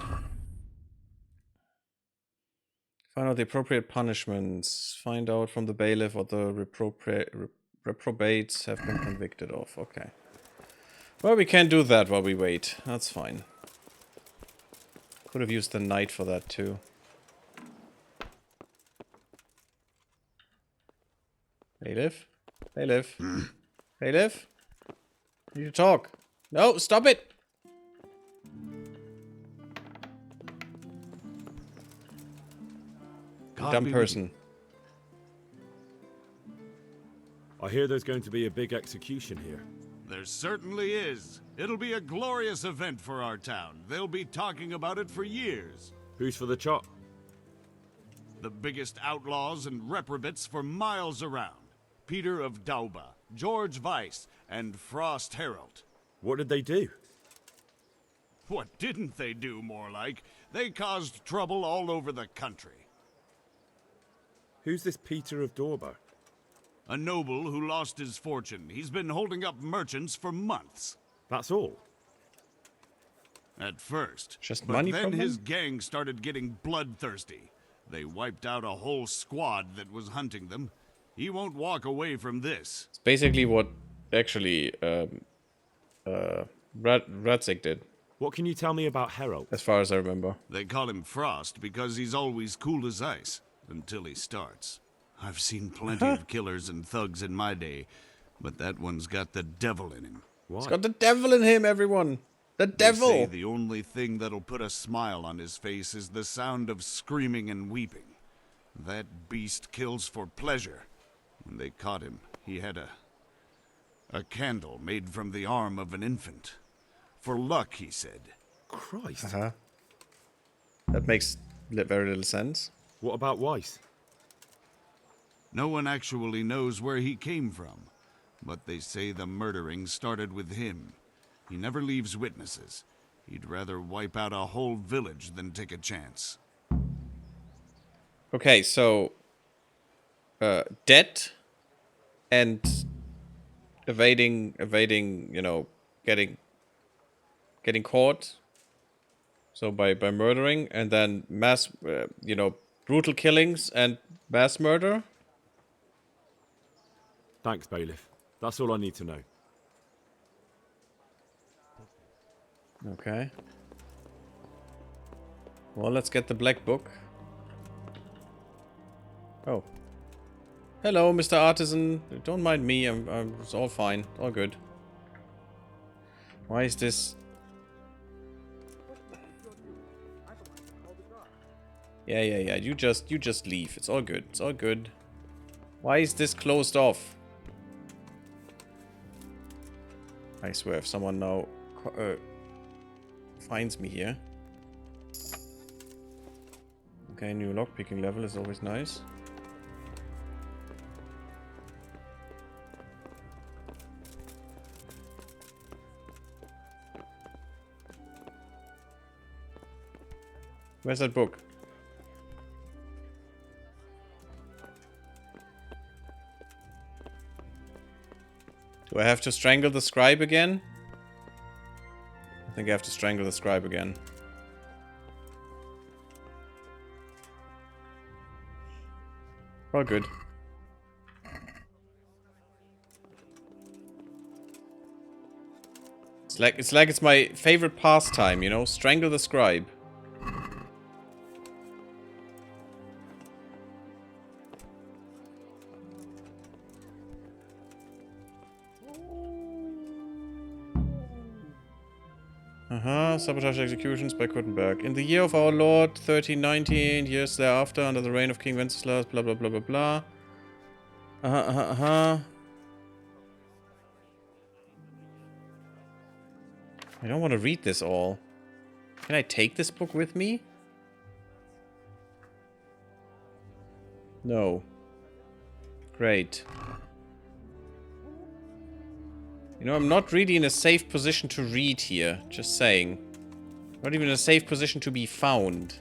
Find out the appropriate punishments. Find out from the bailiff what the reprobates have been convicted of. Okay. Well, we can do that while we wait. That's fine. Could have used the knight for that too. Bailiff? Bailiff? Bailiff? I need to talk. No, stop it! Dumb person. I hear there's going to be a big execution here. There certainly is. It'll be a glorious event for our town. They'll be talking about it for years. Who's for the chop? The biggest outlaws and reprobates for miles around. Peter of Dauba, George Weiss, and Frost Herald. What did they do? What didn't they do, more like? They caused trouble all over the country. Who's this Peter of Dauba? A noble who lost his fortune. He's been holding up merchants for months. That's all? At first. Just but money then problem? his gang started getting bloodthirsty. They wiped out a whole squad that was hunting them. He won't walk away from this. It's basically what actually Reticle did. What can you tell me about Herald? As far as I remember. They call him Frost because he's always cool as ice. Until he starts. I've seen plenty of killers and thugs in my day, but that one's got the devil in him. Why? He's got the devil in him, everyone! The devil! They say the only thing that'll put a smile on his face is the sound of screaming and weeping. That beast kills for pleasure. When they caught him, he had a candle made from the arm of an infant. For luck, he said. Christ. That makes very little sense. What about Weiss? No one actually knows where he came from, but they say the murdering started with him. He never leaves witnesses. He'd rather wipe out a whole village than take a chance. Okay, so debt and evading, you know, getting caught. So by murdering, and then mass, you know, brutal killings and mass murder. Thanks, Bailiff. That's all I need to know. Okay. Well, let's get the black book. Oh. Hello, Mr. Artisan. Don't mind me. It's all fine. All good. Why is this? Yeah. You just leave. It's all good. It's all good. Why is this closed off? I swear, if someone now finds me here. Okay, new lockpicking level is always nice. Where's that book? Do I have to strangle the scribe again? I think I have to strangle the scribe again. Oh, good. It's like it's my favorite pastime, you know? Strangle the scribe. Sabotage executions by Kuttenberg. In the year of our Lord, 1390, and years thereafter, under the reign of King Wenceslas, blah blah blah blah blah. I don't want to read this all. Can I take this book with me? No. Great. You know, I'm not really in a safe position to read here. Just saying. Not even in a safe position to be found.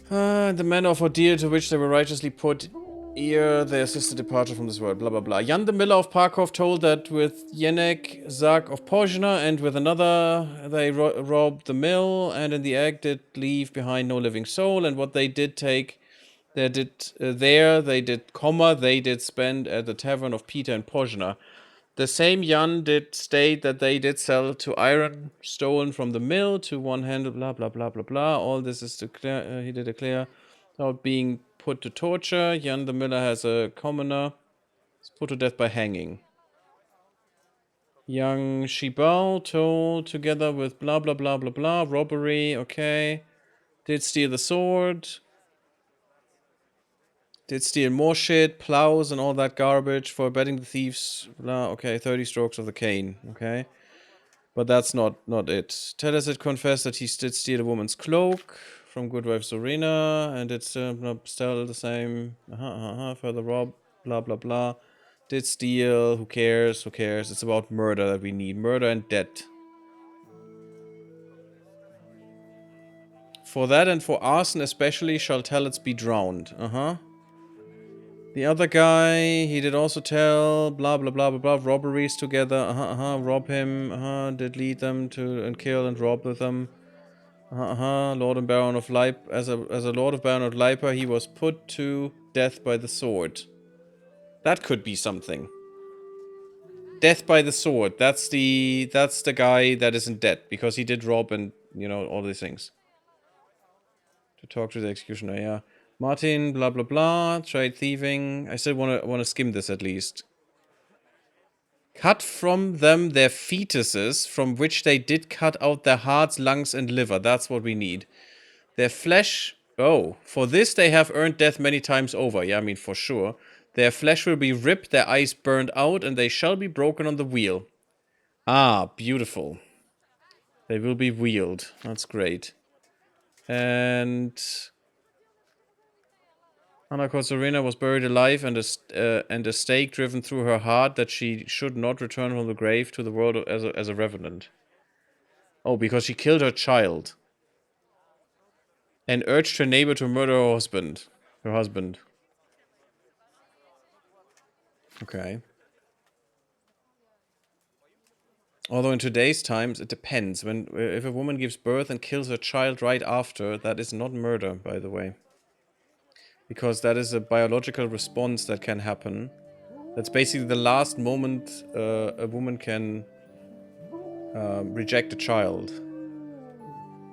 The manner of ordeal to which they were righteously put ere they assisted departure from this world, blah blah blah. Jan the Miller of Parkov told that with Jenek Zag of Pozhna and with another they robbed the mill, and in the act did leave behind no living soul, and what they did take, they did spend at the tavern of Peter in Pozhna. The same Jan did state that they did sell to iron stolen from the mill to one handle, blah blah blah blah blah. All this is declare, he did declare without being put to torture. Jan the Miller has a commoner. He's put to death by hanging. Young Shibal told together with blah blah blah blah blah. Robbery, okay. Did steal the sword. Did steal more shit, plows and all that garbage for betting the thieves. Blah, okay, 30 strokes of the cane, okay. But that's not it. Telesit confessed that he did steal a woman's cloak from Goodwife Zorina, and it's still the same. Further rob, blah blah blah. Did steal, who cares, who cares. It's about murder that we need. Murder and debt. For that and for arson especially shall Telets be drowned. The other guy, he did also tell blah blah blah blah blah robberies together. Rob him. Did lead them to and kill and rob with them. Lord and Baron of Lipe. As a Lord of Baron of Lipa, he was put to death by the sword. That could be something. Death by the sword. That's the guy that isn't dead because he did rob and you know all these things. To talk to the executioner, yeah. Martin, blah blah blah, trade thieving. I still wanna skim this at least. Cut from them their fetuses, from which they did cut out their hearts, lungs, and liver. That's what we need. Their flesh. Oh, for this they have earned death many times over. Yeah, I mean for sure. Their flesh will be ripped, their eyes burned out, and they shall be broken on the wheel. Ah, beautiful. They will be wheeled. That's great. And Anna Kozarina was buried alive and a stake driven through her heart that she should not return from the grave to the world as a revenant. Oh, because she killed her child. And urged her neighbor to murder her husband. Okay. Although in today's times, it depends. If a woman gives birth and kills her child right after, that is not murder, by the way. Because that is a biological response that can happen. That's basically the last moment a woman can reject a child.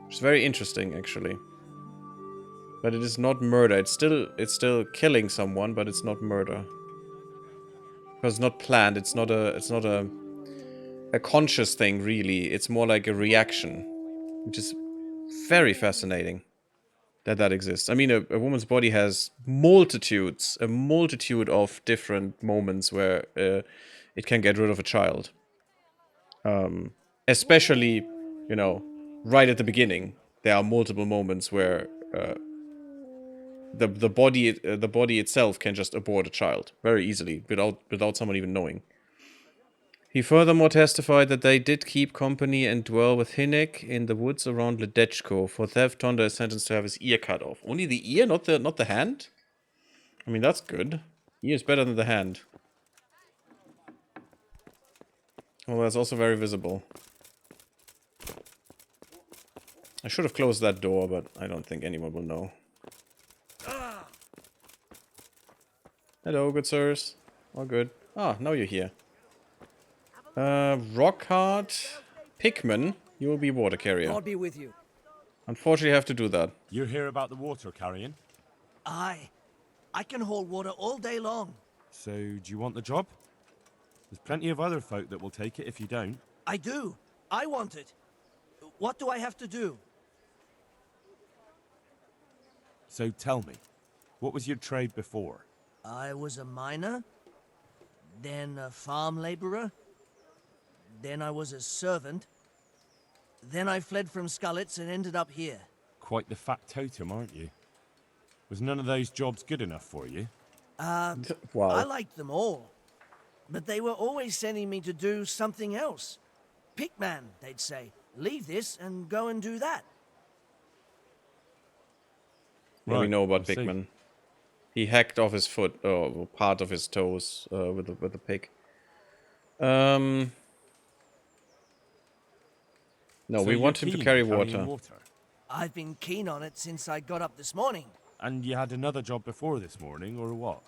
Which is very interesting, actually. But it is not murder. It's still killing someone, but it's not murder. Because it's not planned. It's not a conscious thing, really. It's more like a reaction, which is very fascinating. That exists. I mean, a woman's body has a multitude of different moments where it can get rid of a child. Especially, you know, right at the beginning, there are multiple moments where the body itself can just abort a child very easily without someone even knowing. He furthermore testified that they did keep company and dwell with Hinek in the woods around Ledechko. For theft, Tonda is sentenced to have his ear cut off. Only the ear, not the hand? I mean, that's good. Ear is better than the hand. Well, that's also very visible. I should have closed that door, but I don't think anyone will know. Hello, good sirs. All good. Ah, now you're here. Rockhart, Pickman, you will be water carrier. God be with you. Unfortunately, I have to do that. You hear about the water carrying? Aye. I can hold water all day long. So, do you want the job? There's plenty of other folk that will take it if you don't. I do. I want it. What do I have to do? So tell me, what was your trade before? I was a miner, then a farm laborer, then I was a servant, then I fled from Skullets and ended up here. Quite the fat totem, aren't you? Was none of those jobs good enough for you? Wow. I liked them all, but they were always sending me to do something else. Pickman, they'd say. Leave this and go and do that. Yeah, we know about I see. Pigman. He hacked off his foot, or part of his toes, with the pig. No, So we you're want him to keen carry on carrying water. I've been keen on it since I got up this morning. And you had another job before this morning, or what?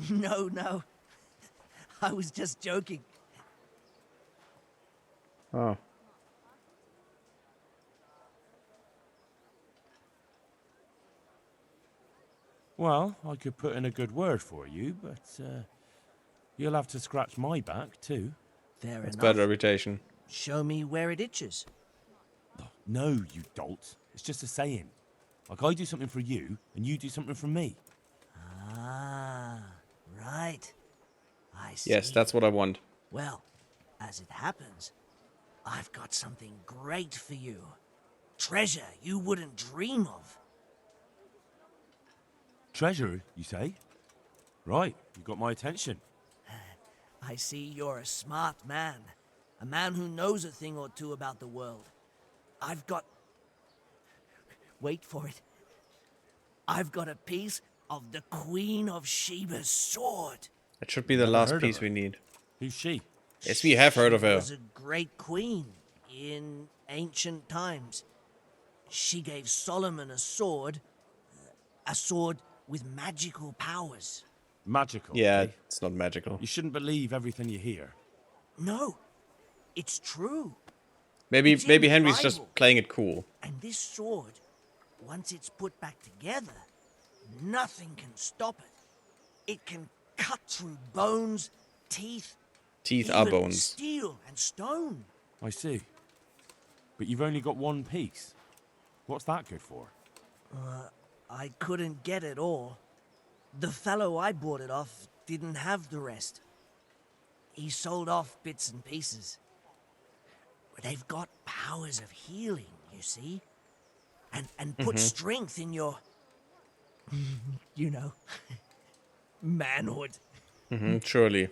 No. I was just joking. Oh. Well, I could put in a good word for you, but you'll have to scratch my back too. Fair That's enough. bad reputation. Show me where it itches. No, you dolt. It's just a saying. Like I do something for you, and you do something for me. Ah, right. I see. Yes, that's what I want. Well, as it happens, I've got something great for you. Treasure you wouldn't dream of. Treasure, you say? Right, you got my attention. I see you're a smart man. A man who knows a thing or two about the world. I've got... Wait for it. I've got a piece of the Queen of Sheba's sword. That should be the Never last heard of piece her. we need. Who's she? Yes, we have heard of She her. was a great queen in ancient times. She gave Solomon a sword with magical powers. Magical. Yeah, eh? it's not magical. You shouldn't believe everything you hear. No, it's true. Maybe It's in the Henry's just Bible. playing it cool. And this sword, once it's put back together, nothing can stop it. It can cut through bones, teeth, Teeth are even bones. steel and stone. I see. But you've only got one piece. What's that good for? I couldn't get it all. The fellow I bought it off didn't have the rest. He sold off bits and pieces. But they've got powers of healing, you see? And put strength in your... you know... manhood. Surely.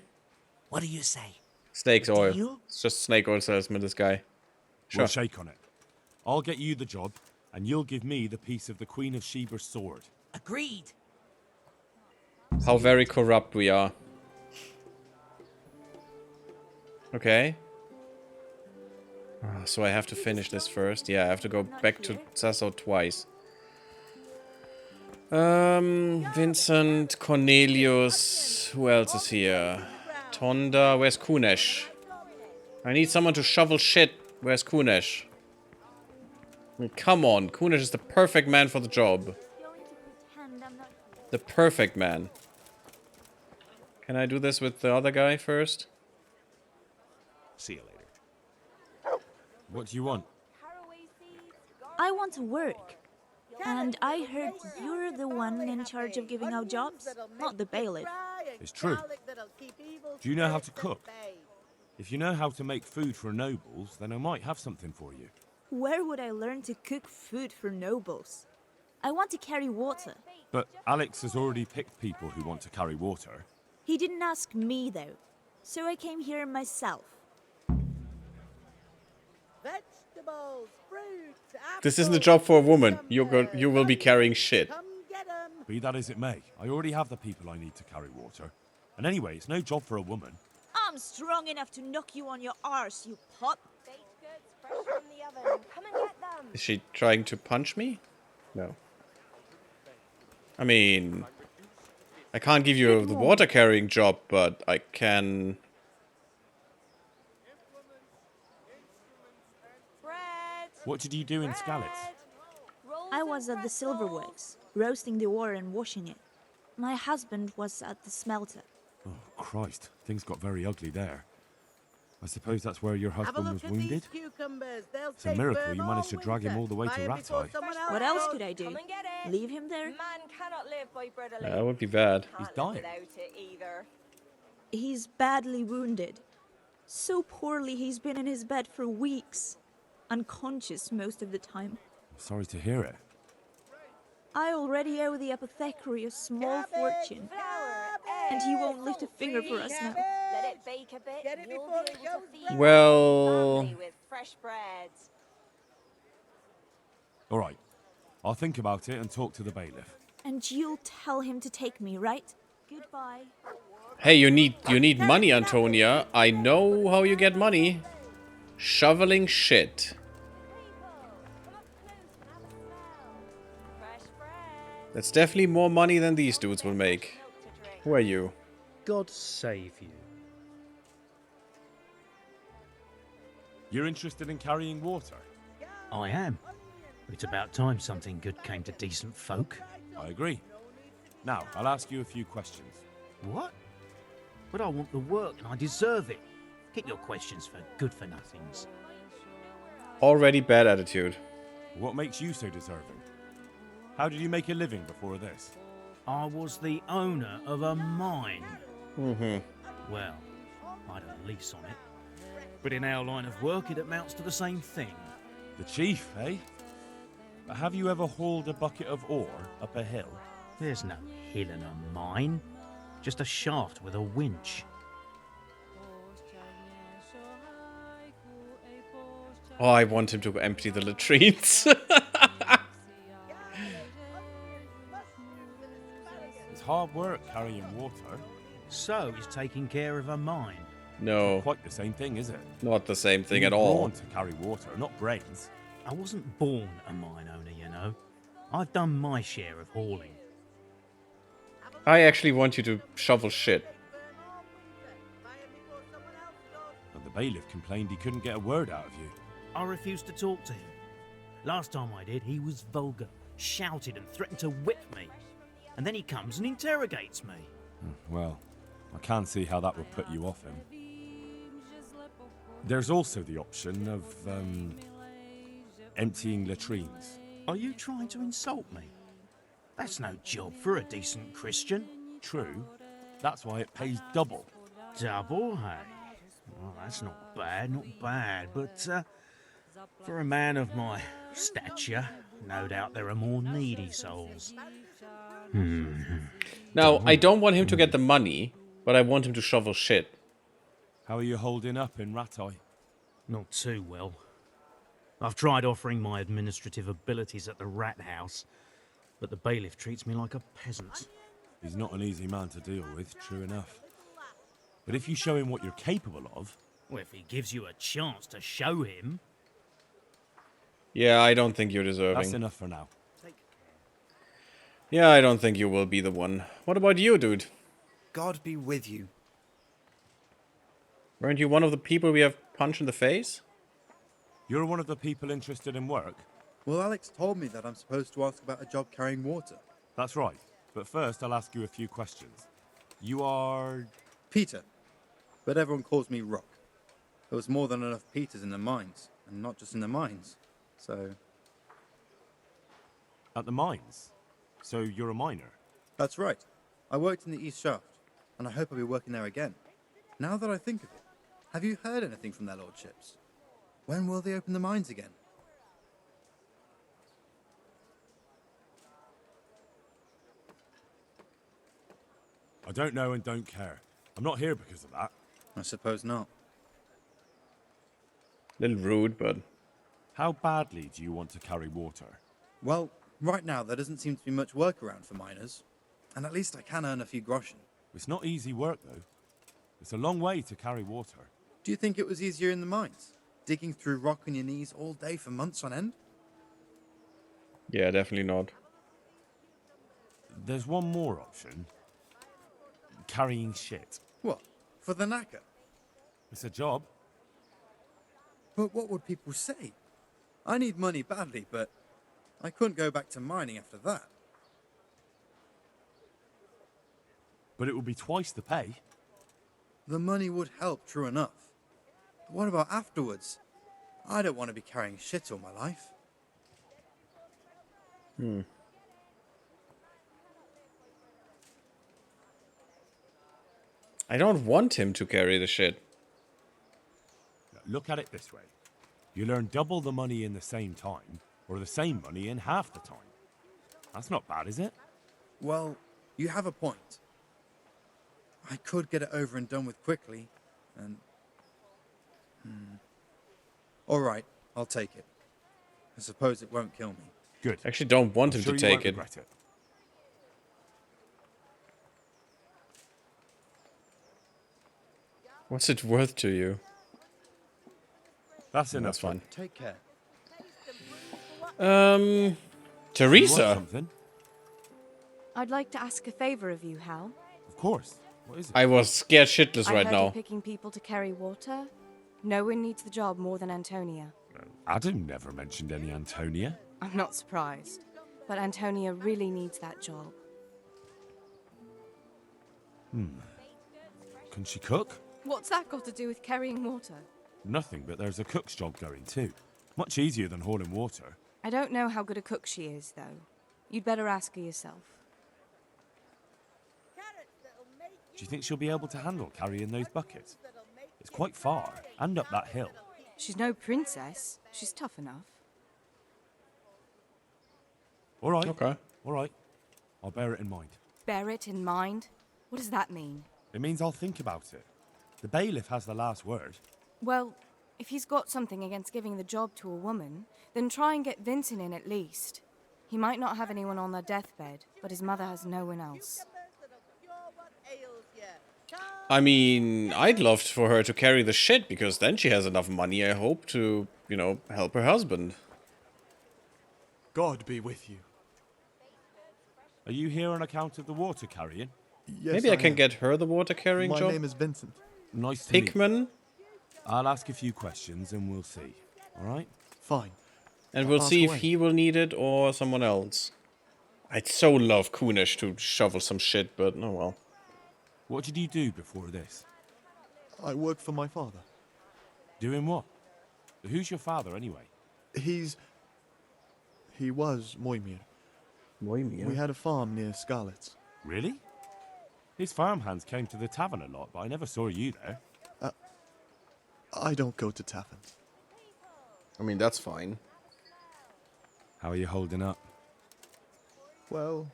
What do you say? Snake's oil. Deal? It's just snake oil salesman, this guy. Sure. We'll shake on it. I'll get you the job, and you'll give me the piece of the Queen of Sheba's sword. Agreed. How very corrupt we are. Okay. So I have to finish this first. Yeah, I have to go back to Sasso twice. Vincent, Cornelius, who else is here? Tonda, where's Kunesh? I need someone to shovel shit. Where's Kunesh? I mean, come on, Kunesh is the perfect man for the job. The perfect man. Can I do this with the other guy first? See you later. What do you want? I want to work. And I heard you're the one in charge of giving out jobs, not the bailiff. It's true. Do you know how to cook? If you know how to make food for nobles, then I might have something for you. Where would I learn to cook food for nobles? I want to carry water. But Alex has already picked people who want to carry water. He didn't ask me, though. So I came here myself. Vegetables, fruits, This isn't a job for a woman. You will be carrying shit. Be that as it may, I already have the people I need to carry water. And anyway, it's no job for a woman. I'm strong enough to knock you on your arse, you pup. Baked goods fresh from the oven. Come and get them. Is she trying to punch me? No. I mean, I can't give you the water carrying job, but I can... What did you do in Skalitz? I was at the silverworks, roasting the ore and washing it. My husband was at the smelter. Oh, Christ. Things got very ugly there. I suppose that's where your Have a husband look was at wounded? these cucumbers. They'll It's a stay miracle firm you managed to all drag him winter. all the way to Buy 'em before Reticle. someone else What else does. could I do? Come and get it. Leave him there? Man cannot live by bread alone. That would be bad. He's Can't live dying. without it either. He's badly wounded. So poorly he's been in his bed for weeks. Unconscious most of the time. I'm sorry to hear it. I already owe the apothecary a small fortune. And he won't lift a finger for us now. Let it bake a bit. Get it You'll before be it able to goes feed brown. your Well, family with fresh bread. All right. I'll think about it and talk to the bailiff. And you'll tell him to take me, right? Goodbye. hey, you need money, Antonia. I know how you get money. Shoveling shit. That's definitely more money than these dudes will make. Who are you? God save you. You're interested in carrying water? I am. It's about time something good came to decent folk. I agree. Now, I'll ask you a few questions. What? But I want the work and I deserve it. Keep your questions for good-for-nothings. Already bad attitude. What makes you so deserving? How did you make a living before this? I was the owner of a mine. Mm-hmm. Well, I had a lease on it. But in our line of work, it amounts to the same thing. The chief, eh? But have you ever hauled a bucket of ore up a hill? There's no hill in a mine. Just a shaft with a winch. Oh, I want him to empty the latrines. It's hard work carrying water. So he's taking care of a mine. No. Not quite the same thing, is it? Not the same thing You at were all. born to carry water, not brains. I wasn't born a mine owner, you know. I've done my share of hauling. I actually want you to shovel shit. But the bailiff complained he couldn't get a word out of you. I refused to talk to him. Last time I did, he was vulgar, shouted and threatened to whip me. And then he comes and interrogates me. Well, I can't see how that would put you off him. There's also the option of, emptying latrines. Are you trying to insult me? That's no job for a decent Christian. True. That's why it pays double. Double, hey? Well, that's not bad, but, for a man of my stature, no doubt there are more needy souls. Now, I don't want him to get the money, but I want him to shovel shit. How are you holding up in Ratai? Not too well. I've tried offering my administrative abilities at the rat house, but the bailiff treats me like a peasant. He's not an easy man to deal with, true enough. But if you show him what you're capable of... Well, if he gives you a chance to show him... Yeah, I don't think you're deserving. That's enough for now. Yeah, I don't think you will be the one. What about you, dude? God be with you. Weren't you one of the people we have punched in the face? You're one of the people interested in work? Well, Alex told me that I'm supposed to ask about a job carrying water. That's right. But first, I'll ask you a few questions. You are... Peter. But everyone calls me Rock. There was more than enough Peters in the mines. And not just in the mines. So... At the mines? So you're a miner? That's right. I worked in the East Shaft. And I hope I'll be working there again. Now that I think of it, have you heard anything from their lordships? When will they open the mines again? I don't know and don't care. I'm not here because of that. I suppose not. Little rude, but... How badly do you want to carry water? Well, right now there doesn't seem to be much work around for miners. And at least I can earn a few groschen. It's not easy work, though. It's a long way to carry water. Do you think it was easier in the mines? Digging through rock on your knees all day for months on end? Yeah, definitely not. There's one more option. Carrying shit. What? For the knacker? It's a job. But what would people say? I need money badly, but I couldn't go back to mining after that. But it would be twice the pay. The money would help, true enough. What about afterwards? I don't want to be carrying shit all my life. I don't want him to carry the shit. Look at it this way. You'll earn double the money in the same time, or the same money in half the time. That's not bad, is it? Well, you have a point. I could get it over and done with quickly, and... All right, I'll take it. I suppose it won't kill me. Good. I actually don't want him Sure to you won't take it. regret it. What's it worth to you? That's enough. That's fine. Take care. You want Teresa. something? I'd like to ask a favor of you, Hal. Of course. What is it? I was scared shitless I right heard now. you're picking people to carry water. No one needs the job more than Antonia. Adam never mentioned any Antonia. I'm not surprised. But Antonia really needs that job. Can she cook? What's that got to do with carrying water? Nothing, but there's a cook's job going too. Much easier than hauling water. I don't know how good a cook she is, though. You'd better ask her yourself. Do you think she'll be able to handle carrying those buckets? It's quite far, and up that hill. She's no princess. She's tough enough. All right. Okay. All right. I'll bear it in mind. Bear it in mind? What does that mean? It means I'll think about it. The bailiff has the last word. Well, if he's got something against giving the job to a woman, then try and get Vincent in at least. He might not have anyone on their deathbed, but his mother has no one else. I mean, I'd love for her to carry the shit, because then she has enough money, I hope, to, you know, help her husband. God be with you. Are you here on account of the water carrying? Yes, Maybe I can am. get her the water carrying My job. name is Vincent. Nice to meet you. Hickman. I'll ask a few questions and we'll see. All right? Fine. And we'll Ask see away. if he will need it or someone else. I'd so love Kunish to shovel some shit, but oh well. What did you do before this? I work for my father. Doing what? Who's your father anyway? He was Moimir. Bohemia. We had a farm near Scarlet's. Really? His farmhands came to the tavern a lot, but I never saw you there. I don't go to taverns. I mean, that's fine. How are you holding up? Well,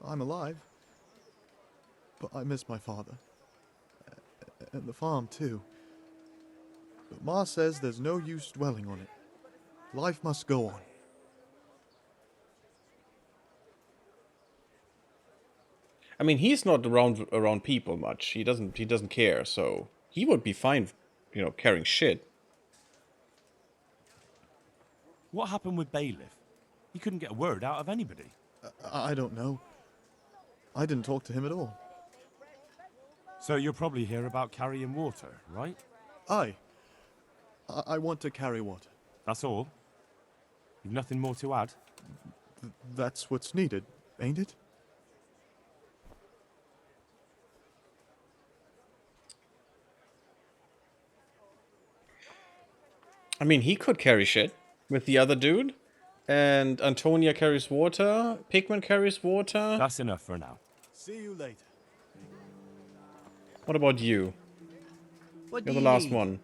I'm alive. But I miss my father. And the farm, too. But Ma says there's no use dwelling on it. Life must go on. I mean, he's not around people much. He doesn't care, so he would be fine, you know, carrying shit. What happened with Bailiff? He couldn't get a word out of anybody. I don't know. I didn't talk to him at all. So you're probably here about carrying water, right? I want to carry water. That's all? You've nothing more to add? That's what's needed, ain't it? I mean, he could carry shit with the other dude. And Antonia carries water. Pigman carries water. That's enough for now. See you later. What about you? What You're do the you last need? one.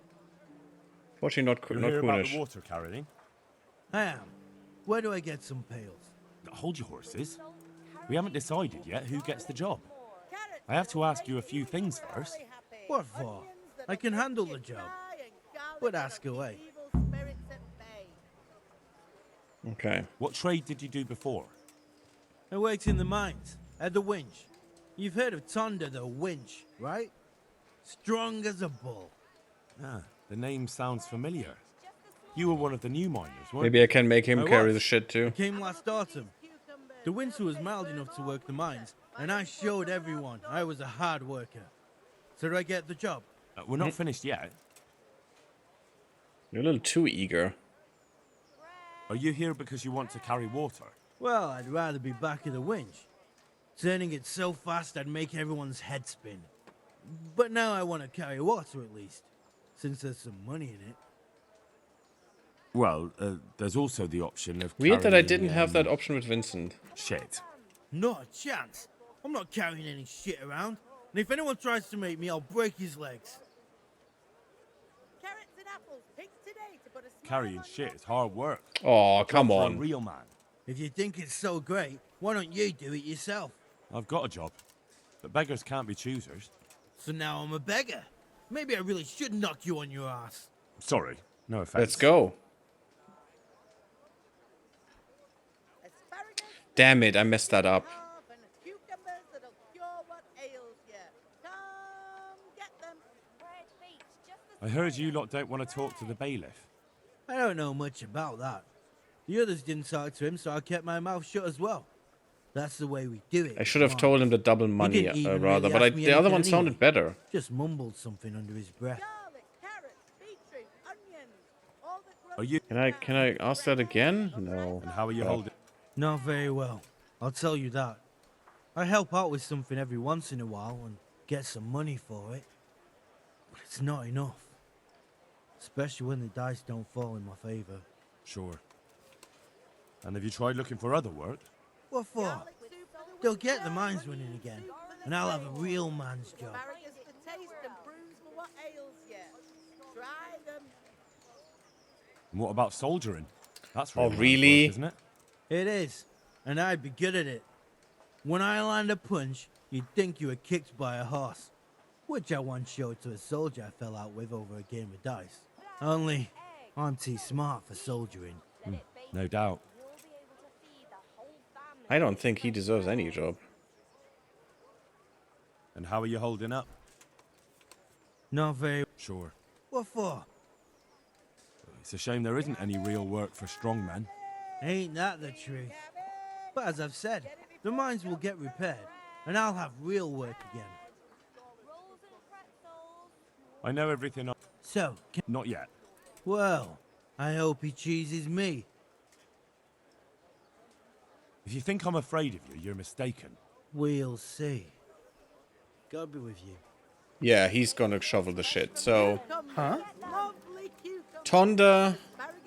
Fortunately, You're not here about the Kunish. water carrying? I am. Where do I get some pails? Hold your horses. We haven't decided yet who gets the job. I have to ask you a few things first. What for? I can handle the job. But ask away. Okay. What trade did you do before? I worked in the mines, at the winch. You've heard of Tonda the winch, right? Strong as a bull. Ah, the name sounds familiar. You were one of the new miners, weren't Maybe I can make him I carry was. the shit too. I came last autumn. The winter was mild enough to work the mines, and I showed everyone I was a hard worker. So do I get the job? We're not finished yet. You're a little too eager. Are you here because you want to carry water? Well, I'd rather be back at the winch. Turning it so fast I'd make everyone's head spin. But now I want to carry water at least. since there's some money in it. Well, there's also the option of Weird that I carrying, didn't have that option with Vincent. Shit. Not a chance. I'm not carrying any shit around. And if anyone tries to make me, I'll break his legs. Carrots and apples picked today to put a smile Carrying on shit your is hard work. Oh, come Job for on. a real man. If you think it's so great, why don't you do it yourself? I've got a job. But beggars can't be choosers. So now I'm a beggar. Maybe I really should knock you on your ass. Sorry, no offense. Let's go. Damn it, I messed that up. and cucumbers that'll cure what ails you. Come get them. I heard you lot don't want to talk to the bailiff. I don't know much about that. The others didn't talk to him, so I kept my mouth shut as well. That's the way we do it. I should have told him the double money, didn't even rather, really but ask me the other anything one anyway. sounded better. Just mumbled something under his breath. Garlic, carrots, beetroot, onions. All that Are you? Can I ask that again? No. And how are you Oh. holding? Not very well, I'll tell you that. I help out with something every once in a while and get some money for it. But it's not enough. Especially when the dice don't fall in my favor. Sure. And have you tried looking for other work? What for? They'll get the mines running again, and I'll have a real man's job. asparagus for taste and prunes for what ails you. Try them. And what about soldiering? That's Oh, real man's really? work, isn't it? It is, and I'd be good at it. When I land a punch, you'd think you were kicked by a horse, which I once showed to a soldier I fell out with over a game of dice. Only, I'm too smart for soldiering. No doubt. I don't think he deserves any job. And how are you holding up? Not very. Sure. What for? It's a shame there isn't any real work for strong men. Ain't that the truth? But as I've said, the mines will get repaired, and I'll have real work again. I know everything. So, Not yet. well, I hope he chooses me. If you think I'm afraid of you, you're mistaken. We'll see. God be with you. Yeah, he's gonna shovel the shit. So, Huh? Lovely cucumber. Tonda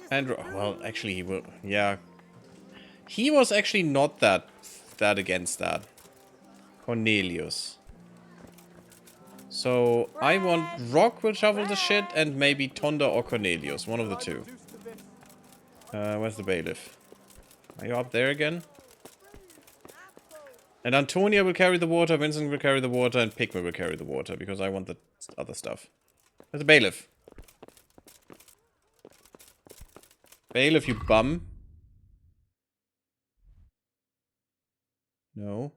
and well, actually, he will. Yeah, he was actually not that against that. Cornelius. So I want Rock will shovel the shit, and maybe Tonda or Cornelius, one of the two. Where's the bailiff? Are you up there again? And Antonia will carry the water, Vincent will carry the water, and Pigman will carry the water, because I want the other stuff. Where's the bailiff? Bailiff, you bum. No.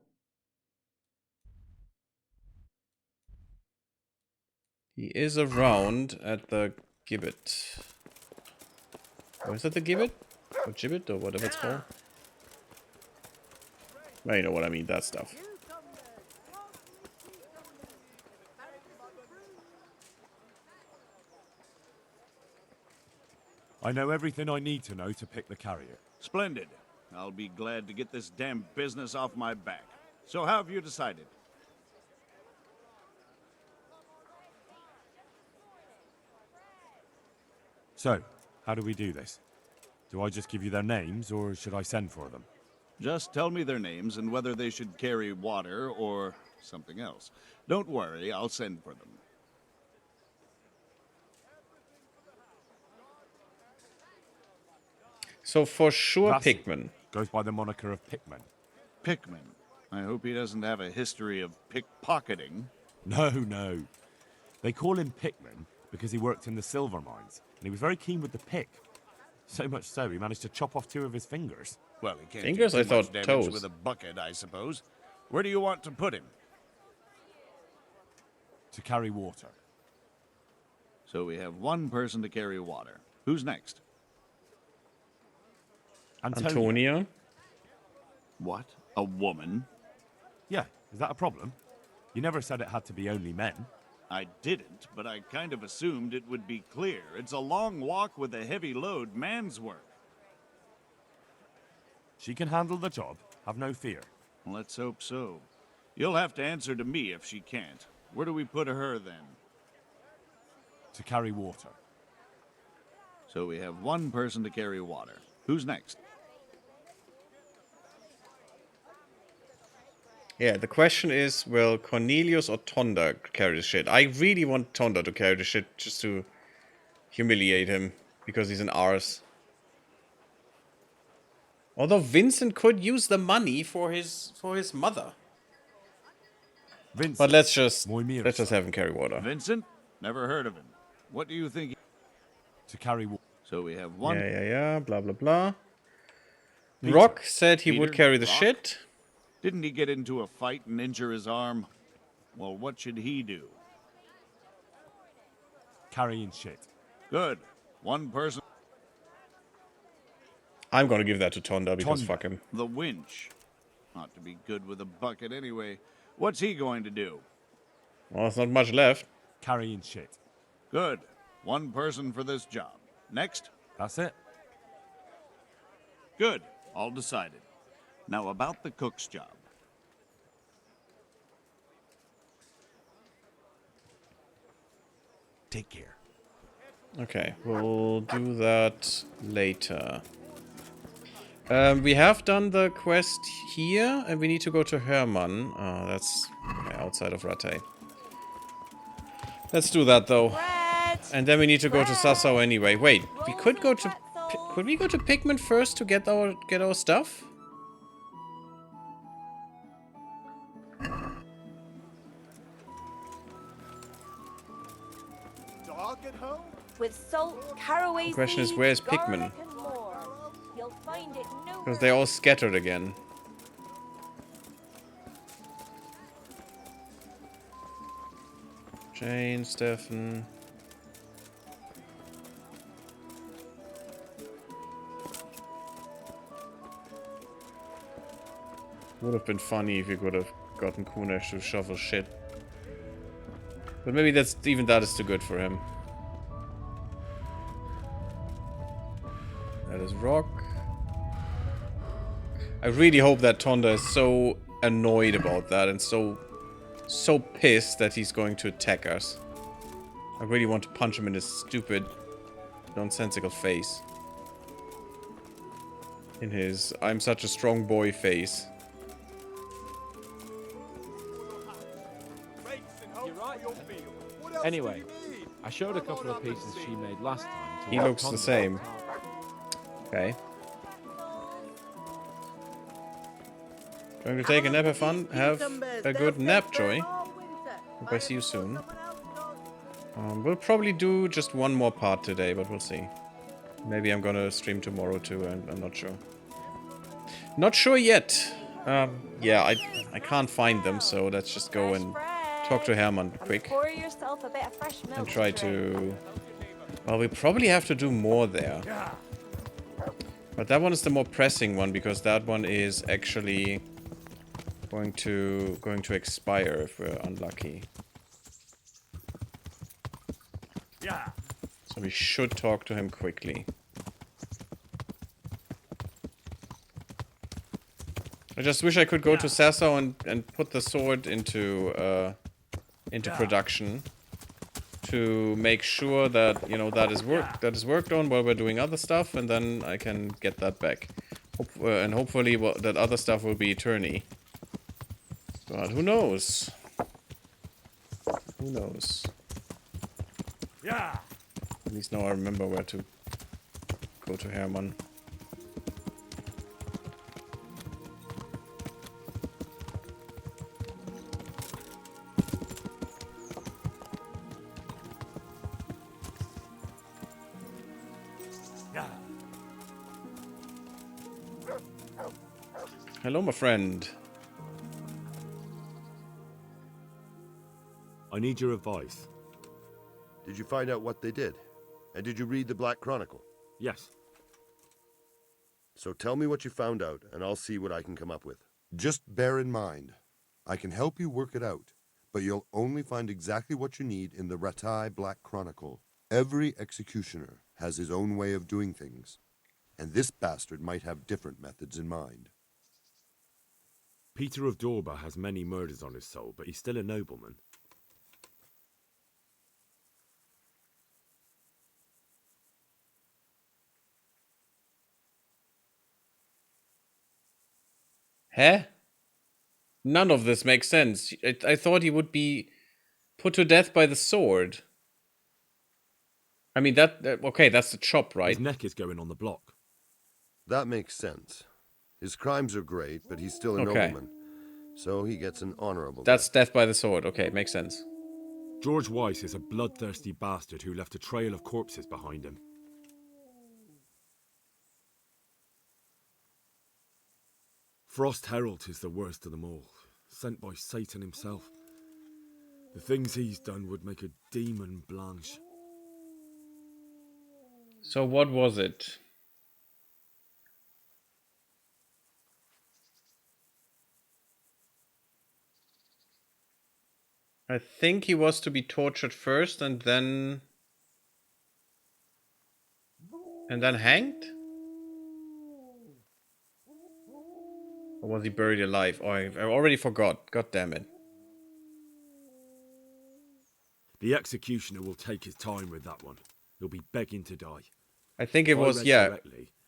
He is around at the gibbet. Or is that the gibbet? Or gibbet, or whatever it's called? Well, you know what I mean, that stuff. I know everything I need to know to pick the carrier. Splendid. I'll be glad to get this damn business off my back. So how have you decided? So, how do we do this? Do I just give you their names, or should I send for them? Just tell me their names and whether they should carry water or something else. Don't worry, I'll send for them. So for sure, That's it. Pigman. Goes by the moniker of Pickman. Pickman. I hope he doesn't have a history of pickpocketing. No, no. They call him Pickman because he worked in the silver mines, and he was very keen with the pick. So much so, he managed to chop off 2 of his fingers. Well, he can't Fingers? do I too much thought damage toes. with a bucket, I suppose. Where do you want to put him? To carry water. So we have one person to carry water. Who's next? Antonia. What? A woman? Yeah, is that a problem? You never said it had to be only men. I didn't, but I kind of assumed it would be clear. It's a long walk with a heavy load, man's work. She can handle the job, have no fear. Let's hope so. You'll have to answer to me if she can't. Where do we put her then? To carry water. So we have one person to carry water. Who's next? Yeah, the question is, will Cornelius or Tonda carry the shit? I really want Tonda to carry the shit just to humiliate him, because he's an arse. Although Vincent could use the money for his mother. Vincent, but let's just have him carry water. Vincent? Never heard of him. What do you think? To carry water. So we have one. Yeah, blah blah blah. Peter. Rock said he would Peter? carry the Rock? shit. Didn't he get into a fight and injure his arm? Well, what should he do? Carrying shit. Good. One person. I'm gonna give that to Tonda because Tonda. fuck him. The winch. Ought to be good with a bucket anyway. What's he going to do? Well, there's not much left. Carrying shit. Good. One person for this job. Next? That's it. Good. All decided. Now about the cook's job. Take care. Okay, we'll do that later. We have done the quest here, and we need to go to Hermann. That's outside of Rattay. Let's do that though. And then we need to go to Sassau anyway. Wait, we could go to... Could we go to Pigman first to get our stuff? Dog at home? With salt, caraway The question is, seeds, where's garlic Pigman? and more. You'll find it nowhere. Because they're all scattered again. Jane, Stefan... Would have been funny if you could have gotten Kunesh to shovel shit. But maybe that is too good for him. That is Rock. I really hope that Tonda is so annoyed about that and so pissed that he's going to attack us. I really want to punch him in his stupid, nonsensical face. In his I'm such a strong boy face. Anyway, I showed a couple of pieces she made last time. To He Lord looks the Tonda. same. Okay. Going to take a nap, have fun, have a good nap, Joy. Hope I see you soon. We'll probably do just one more part today, but we'll see. Maybe I'm gonna stream tomorrow too, and I'm not sure. Not sure yet. Yeah, I can't find them, so let's just go and talk to Hermann quick. Pour yourself a bit of fresh milk And try to drink. to... Well, we probably have to do more there. But that one is the more pressing one, because that one is actually going to expire if we're unlucky. Yeah. So we should talk to him quickly. I just wish I could go to Sassau and put the sword into production to make sure that, you know, that is worked on while we're doing other stuff, and then I can get that back. And hopefully that other stuff will be eternity. But who knows? Who knows? Yeah. At least now I remember where to go to Hermann. Hello, my friend. I need your advice. Did you find out what they did? And did you read the Black Chronicle? Yes. So tell me what you found out, and I'll see what I can come up with. Just bear in mind, I can help you work it out, but you'll only find exactly what you need in the Rattay Black Chronicle. Every executioner has his own way of doing things, and this bastard might have different methods in mind. Peter of Dorba has many murders on his soul, but he's still a nobleman. Huh? None of this makes sense. I thought he would be put to death by the sword. I mean, okay, that's the chop, right? His neck is going on the block. That makes sense. His crimes are great, but he's still a nobleman. So he gets an honorable That's death by the sword. Okay, makes sense. George Weiss is a bloodthirsty bastard who left a trail of corpses behind him. Frost Herald is the worst of them all, sent by Satan himself. The things he's done would make a demon blanche. So what was it? I think he was to be tortured first and then hanged? Or was he buried alive? Oh, I already forgot. God damn it. The executioner will take his time with that one. He'll be begging to die. I think it was, yeah,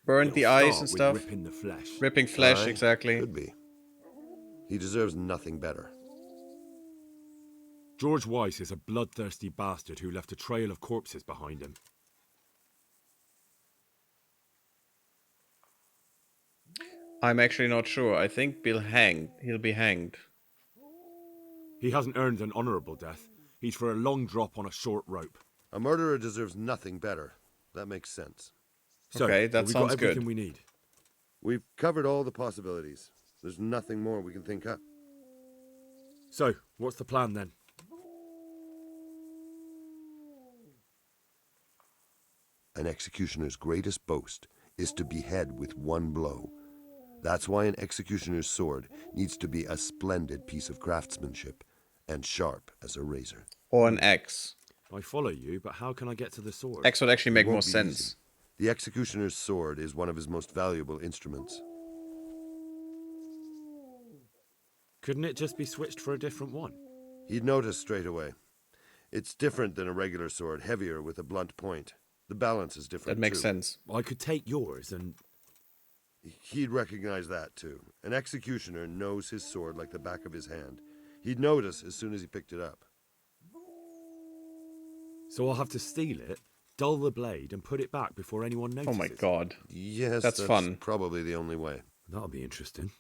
burned the eyes and stuff. Ripping the flesh. Ripping flesh, exactly. Could be. He deserves nothing better. George Weiss is a bloodthirsty bastard who left a trail of corpses behind him. I'm actually not sure. I think he'll be hanged. He hasn't earned an honourable death. He's for a long drop on a short rope. A murderer deserves nothing better. That makes sense. So, okay, that we've sounds got everything good. we need. We've covered all the possibilities. There's nothing more we can think up. So, what's the plan then? An executioner's greatest boast is to behead with one blow. That's why an executioner's sword needs to be a splendid piece of craftsmanship and sharp as a razor. Or an axe. I follow you, but how can I get to the sword? Axe would actually make more sense. Easy. The executioner's sword is one of his most valuable instruments. Couldn't it just be switched for a different one? He'd notice straight away. It's different than a regular sword, heavier with a blunt point. The balance is different. That makes sense. I could take yours and... He'd recognize that too. An executioner knows his sword like the back of his hand. He'd notice as soon as he picked it up. So I'll have to steal it, dull the blade, and put it back before anyone notices. Oh my god. Yes, that's fun. Probably the only way. That'll be interesting.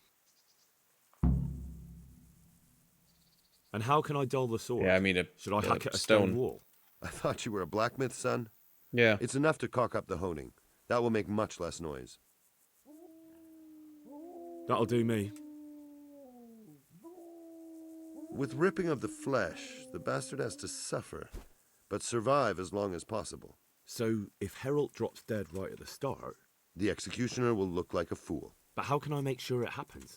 And how can I dull the sword? Yeah, I mean, should I hack at a stone wall? I thought you were a blacksmith, son. Yeah. It's enough to cock up the honing. That will make much less noise. That'll do me. With ripping of the flesh, the bastard has to suffer, but survive as long as possible. So, if Herald drops dead right at the start... The executioner will look like a fool. But how can I make sure it happens?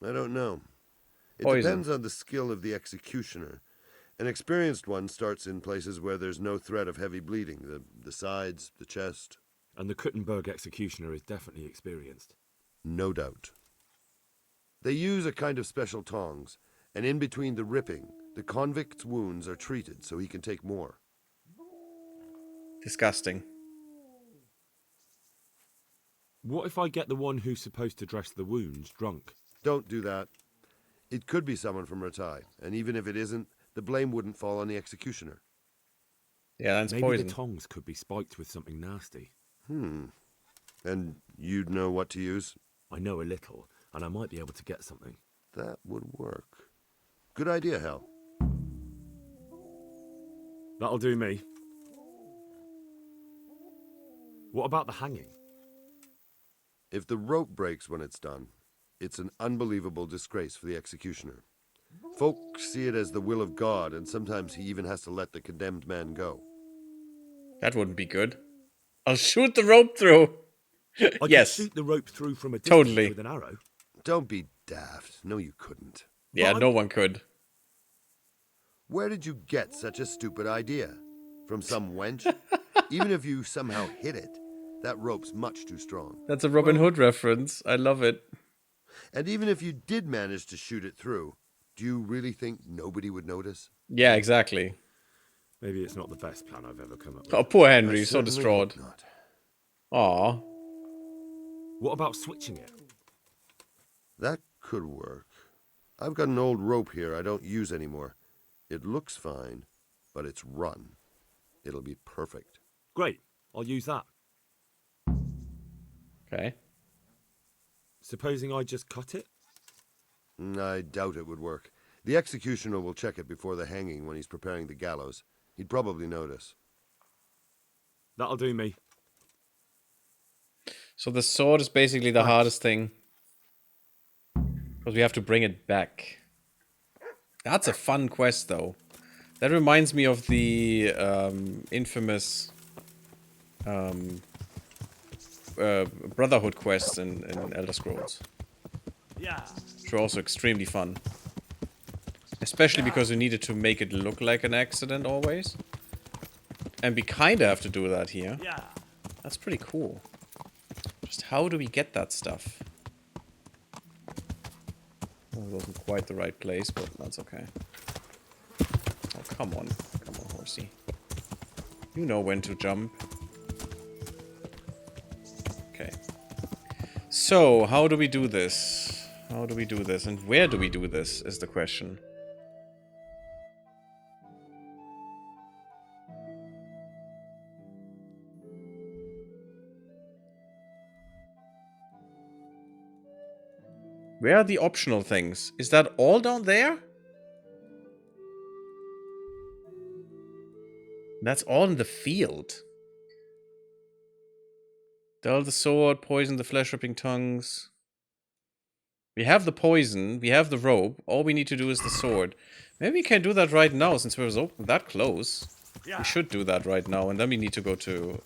I don't know. It Poison. depends on the skill of the executioner. An experienced one starts in places where there's no threat of heavy bleeding, the sides, the chest. And the Kuttenberg executioner is definitely experienced. No doubt. They use a kind of special tongs, and in between the ripping, the convict's wounds are treated so he can take more. Disgusting. What if I get the one who's supposed to dress the wounds drunk? Don't do that. It could be someone from Reticle, and even if it isn't, the blame wouldn't fall on the executioner. Yeah, that's Maybe poison. the tongs could be spiked with something nasty. And you'd know what to use? I know a little, and I might be able to get something. That would work. Good idea, Hal. That'll do me. What about the hanging? If the rope breaks when it's done, it's an unbelievable disgrace for the executioner. Folk see it as the will of God, and sometimes he even has to let the condemned man go. That wouldn't be good. I'll shoot the rope through. I Yes. could shoot the rope through from a distance Totally. with an arrow. Don't be daft. No, you couldn't. Yeah, But no one could. Where did you get such a stupid idea? From some wench? Even if you somehow hit it, that rope's much too strong. That's a Robin Hood reference. I love it. And even if you did manage to shoot it through, do you really think nobody would notice? Yeah, exactly. Maybe it's not the best plan I've ever come up with. Oh, poor Henry, I so certainly distraught. hope not. Aw. What about switching it? That could work. I've got an old rope here I don't use anymore. It looks fine, but it's run. It'll be perfect. Great. I'll use that. Okay. Supposing I just cut it? I doubt it would work. The executioner will check it before the hanging when he's preparing the gallows. He'd probably notice. That'll do me. So the sword is basically the hardest thing. Because we have to bring it back. That's a fun quest, though. That reminds me of the infamous Brotherhood quests in Elder Scrolls. Yeah. Which were also extremely fun. Especially because you needed to make it look like an accident always. And we kinda have to do that here. Yeah. That's pretty cool. Just how do we get that stuff? Well, it wasn't quite the right place, but that's okay. Oh, come on. Come on, horsey. You know when to jump. Okay. So, how do we do this? How do we do this? And where do we do this is the question. Where are the optional things? Is that all down there? That's all in the field. Dull the sword, poison the flesh-ripping tongues. We have the poison, we have the rope. All we need to do is the sword. Maybe we can do that right now since we're that close. We should do that right now, and then we need to go to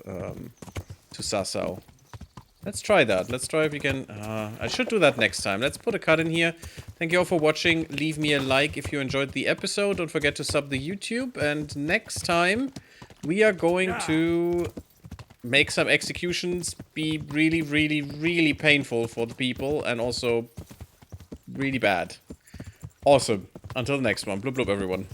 Sasau. Let's try that. Let's try if we can... I should do that next time. Let's put a cut in here. Thank you all for watching. Leave me a like if you enjoyed the episode. Don't forget to sub the YouTube. And next time, we are going to make some executions be really, really, really painful for the people. And also really bad. Awesome. Until the next one. Blub blub, everyone.